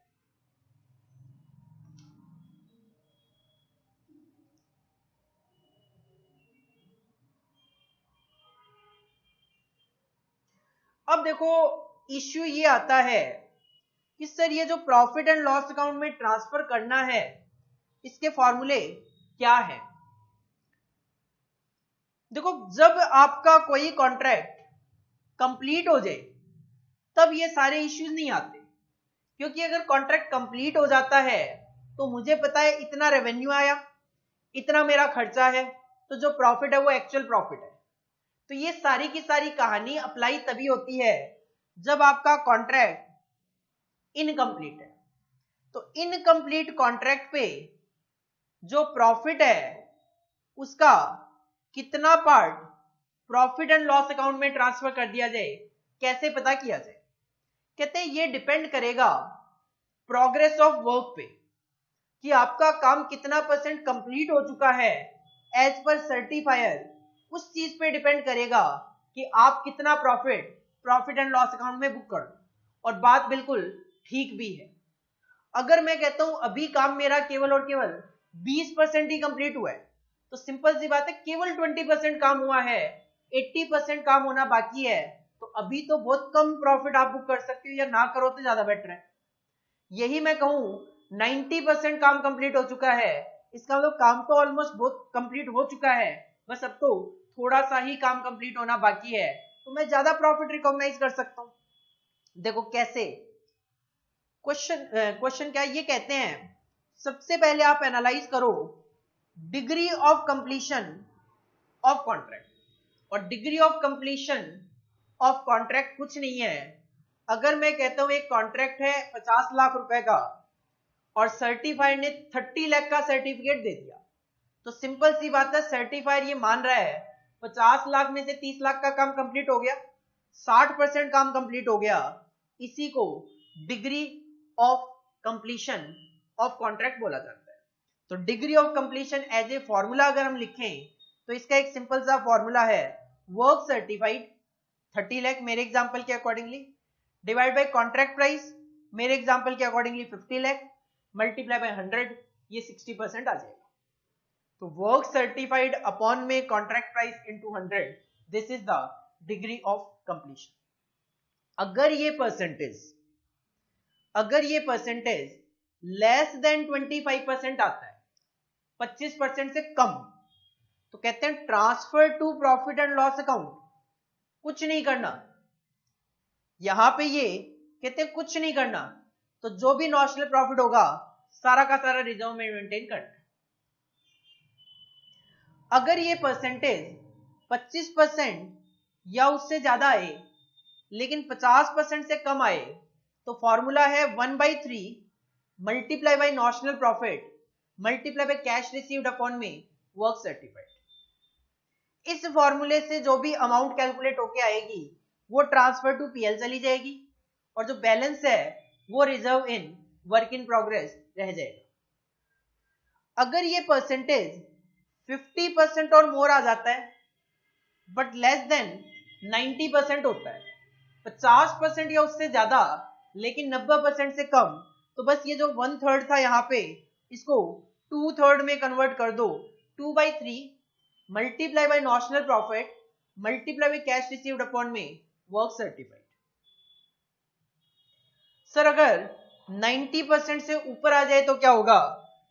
अब देखो इश्यू ये आता है कि सर ये जो प्रॉफिट एंड लॉस अकाउंट में ट्रांसफर करना है इसके फॉर्मूले क्या है? देखो जब आपका कोई कॉन्ट्रैक्ट कंप्लीट हो जाए तब ये सारे इश्यूज नहीं आते, क्योंकि अगर कॉन्ट्रैक्ट कंप्लीट हो जाता है तो मुझे पता है इतना रेवेन्यू आया, इतना मेरा खर्चा है, तो जो प्रॉफिट है वो एक्चुअल प्रॉफिट है। तो ये सारी की सारी कहानी अप्लाई तभी होती है जब आपका कॉन्ट्रैक्ट इनकम्प्लीट है। तो इनकम्प्लीट कॉन्ट्रैक्ट पे जो प्रॉफिट है उसका कितना part profit and loss account में ट्रांसफर कर दिया जाए, कैसे पता किया जाए? कहते हैं ये डिपेंड करेगा प्रोग्रेस ऑफ वर्क पे, कि आपका काम कितना परसेंट कंप्लीट हो चुका है एज पर सर्टिफायर। उस चीज पे डिपेंड करेगा कि आप कितना प्रॉफिट एंड लॉस अकाउंट में बुक करो। और बात बिल्कुल ठीक भी है। अगर मैं कहता हूं अभी काम मेरा केवल और केवल 20% ही कंप्लीट हुआ है, तो सिंपल सी बात है केवल 20% काम हुआ है, 80% काम होना बाकी है, तो अभी तो बहुत कम प्रॉफिट आप बुक कर सकते हो, या ना करो तो ज्यादा बेटर है। यही मैं कहूं 90% काम कंप्लीट हो चुका है, इसका मतलब काम तो ऑलमोस्ट बहुत कंप्लीट हो चुका है, बस अब तो थोड़ा सा ही काम कंप्लीट होना बाकी है, तो मैं ज्यादा प्रॉफिट रिकॉग्नाइज कर सकता हूं। देखो कैसे, क्वेश्चन क्या ये कहते हैं, सबसे पहले आप एनालाइज करो degree of completion of contract. और degree of completion of contract कुछ नहीं है। अगर मैं कहता हूं एक कॉन्ट्रैक्ट है 50 लाख रुपए का और सर्टिफाइड ने 30 लाख का सर्टिफिकेट दे दिया, तो सिंपल सी बात है सर्टिफाइड ये मान रहा है 50 लाख में से 30 लाख का काम कंप्लीट हो गया, 60% काम कंप्लीट हो गया। इसी को degree of completion of contract बोला जाता है। तो degree of completion as a formula अगर हम लिखें तो इसका एक सिंपल सा फॉर्मूला है, वर्क सर्टिफाइड 30 लाख मेरे एग्जांपल के accordingly, divide by contract price मेरे एग्जांपल के अकॉर्डिंगली 50 लाख, मल्टीप्लाई बाय 100, ये 60% आ जाएगा। तो वर्क सर्टिफाइड अपॉन में contract price into 100, this is the degree of completion. अगर ये परसेंटेज लेस देन 25% आता है, 25% से कम, तो कहते हैं transfer to profit and loss account. कुछ नहीं करना, यहां पे ये कहते हैं कुछ नहीं करना, तो जो भी नॉशनल प्रॉफिट होगा सारा का सारा रिजर्व में मेंटेन करना है। अगर ये परसेंटेज 25% या उससे ज्यादा आए लेकिन 50% से कम आए, तो फॉर्मूला है 1/3 multiply by notional profit multiply by cash received upon में वर्क सर्टिफाइड। इस फॉर्मूले से जो भी अमाउंट कैलकुलेट होके आएगी वो ट्रांसफर टू पीएल चली जाएगी, और जो बैलेंस है वो reserve in work in progress रह जाएगा। अगर ये परसेंटेज 50% और मोर आ जाता है बट लेस देन 90% होता है, 50% या उससे ज्यादा लेकिन 90% से कम, तो बस ये जो 1/3 था यहाँ पे इसको 2/3 में कन्वर्ट कर दो, 2/3 multiply by notional profit multiply by cash received upon में वर्क सर्टिफाइड। सर अगर 90% से ऊपर आ जाए तो क्या होगा?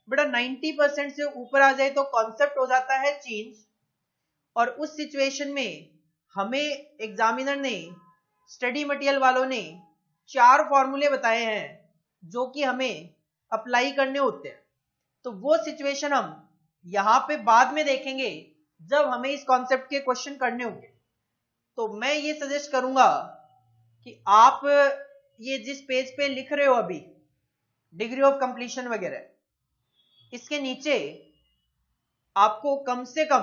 बेटा 90% से ऊपर आ जाए तो कॉन्सेप्ट हो जाता है चेंज, और उस सिचुएशन में हमें एग्जामिनर ने, स्टडी मटेरियल वालों ने 4 फॉर्मूले बताए हैं जो कि हमें अप्लाई करने होते हैं। तो वो सिचुएशन हम यहां पे बाद में देखेंगे जब हमें इस कॉन्सेप्ट के क्वेश्चन करने होंगे। तो मैं ये सजेस्ट करूंगा कि आप ये जिस पेज पे लिख रहे हो अभी डिग्री ऑफ कंप्लीशन वगैरह, इसके नीचे आपको कम से कम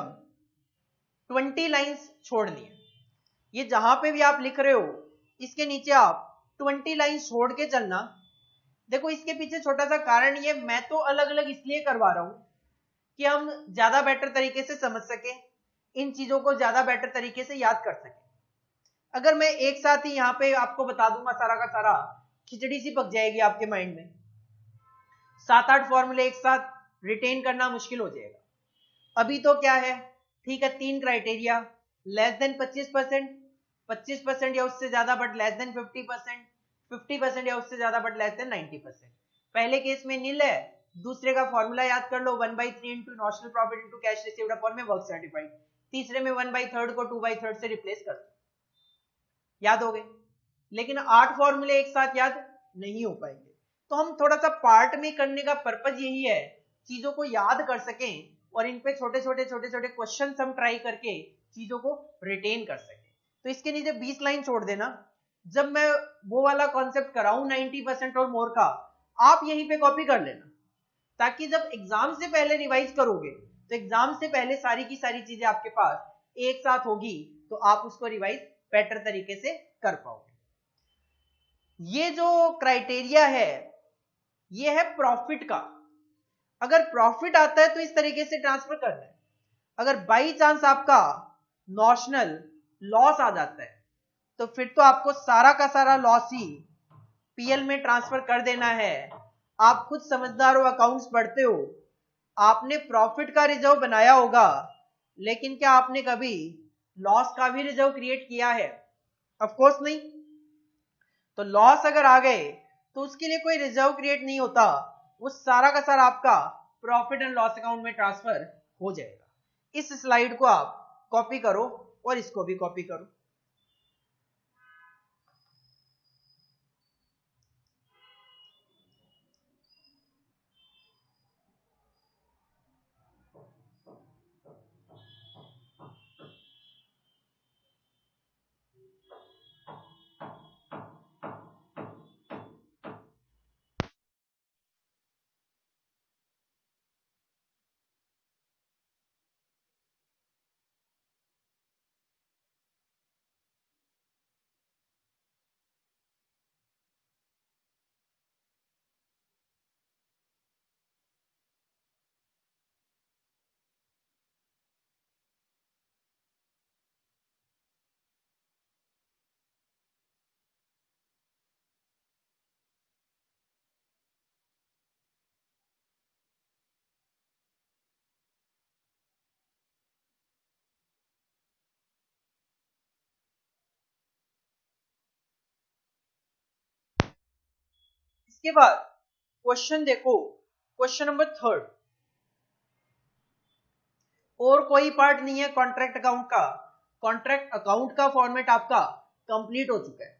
20 लाइंस छोड़नी है। ये जहां पे भी आप लिख रहे हो इसके नीचे आप 20 लाइंस छोड़ के चलना। देखो इसके पीछे छोटा सा कारण ये, मैं तो अलग अलग इसलिए करवा रहा हूं कि हम ज्यादा बेटर तरीके से समझ सके, इन चीजों को ज्यादा बेटर तरीके से याद कर सके। अगर मैं एक साथ ही यहाँ पे आपको बता दूंगा सारा का सारा, खिचड़ी सी पक जाएगी आपके माइंड में, 7-8 फॉर्मूले एक साथ रिटेन करना मुश्किल हो जाएगा। अभी तो क्या है, ठीक है, 3 क्राइटेरिया, लेस देन 25%, 25% या उससे ज्यादा बट लेस देन 50%, 50% या उससे ज्यादा बट लेस देन 90%। पहले केस में नील है, दूसरे का फॉर्मूला याद कर लो, 1/3 into notional profit into cash received upon में वर्क सर्टिफाइड। तीसरे में 1/3 को 2/3 से रिप्लेस कर दो, याद हो गए। लेकिन 8 फॉर्मूले एक साथ याद नहीं हो पाएंगे, तो हम थोड़ा सा पार्ट में करने का पर्पज यही है, चीजों को याद कर सकें और इन पे छोटे छोटे क्वेश्चन हम ट्राई करके चीजों को रिटेन कर सकें। तो इसके नीचे 20 लाइन छोड़ देना। जब मैं वो वाला कॉन्सेप्ट कराऊं 90% और मोर का, आप यहीं पे कॉपी कर लेना, ताकि जब एग्जाम से पहले रिवाइज करोगे तो एग्जाम से पहले सारी की सारी चीजें आपके पास एक साथ होगी, तो आप उसको रिवाइज बेटर तरीके से कर पाओगे। ये जो क्राइटेरिया है ये है प्रॉफिट का। अगर प्रॉफिट आता है तो इस तरीके से ट्रांसफर करना है। अगर बाई चांस आपका नॉशनल लॉस आ जाता है तो फिर तो आपको सारा का सारा लॉस ही पीएल में ट्रांसफर कर देना है। आप खुद समझदार हो, अकाउंट्स पढ़ते हो, आपने प्रॉफिट का रिजर्व बनाया होगा, लेकिन क्या आपने कभी लॉस का भी रिजर्व क्रिएट किया है? ऑफ कोर्स नहीं। तो लॉस अगर आ गए तो उसके लिए कोई रिजर्व क्रिएट नहीं होता, वो सारा का सारा आपका प्रॉफिट एंड लॉस अकाउंट में ट्रांसफर हो जाएगा। इस स्लाइड को आप कॉपी करो और इसको भी कॉपी करो। इसके बाद क्वेश्चन देखो, क्वेश्चन नंबर 3, और कोई पार्ट नहीं है कॉन्ट्रैक्ट अकाउंट का। कॉन्ट्रैक्ट अकाउंट का फॉर्मेट आपका कंप्लीट हो चुका है।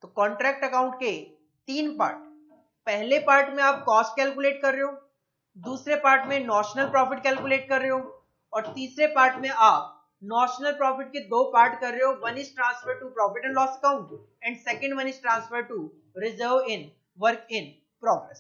तो कॉन्ट्रैक्ट अकाउंट के 3 पार्ट, पहले पार्ट में आप कॉस्ट कैलकुलेट कर रहे हो, दूसरे पार्ट में नॉशनल प्रॉफिट कैलकुलेट कर रहे हो, और तीसरे पार्ट में आप नॉशनल प्रॉफिट के 2 पार्ट कर रहे हो। One is transfer to profit and loss account and second one is transfer to reserve in work in progress.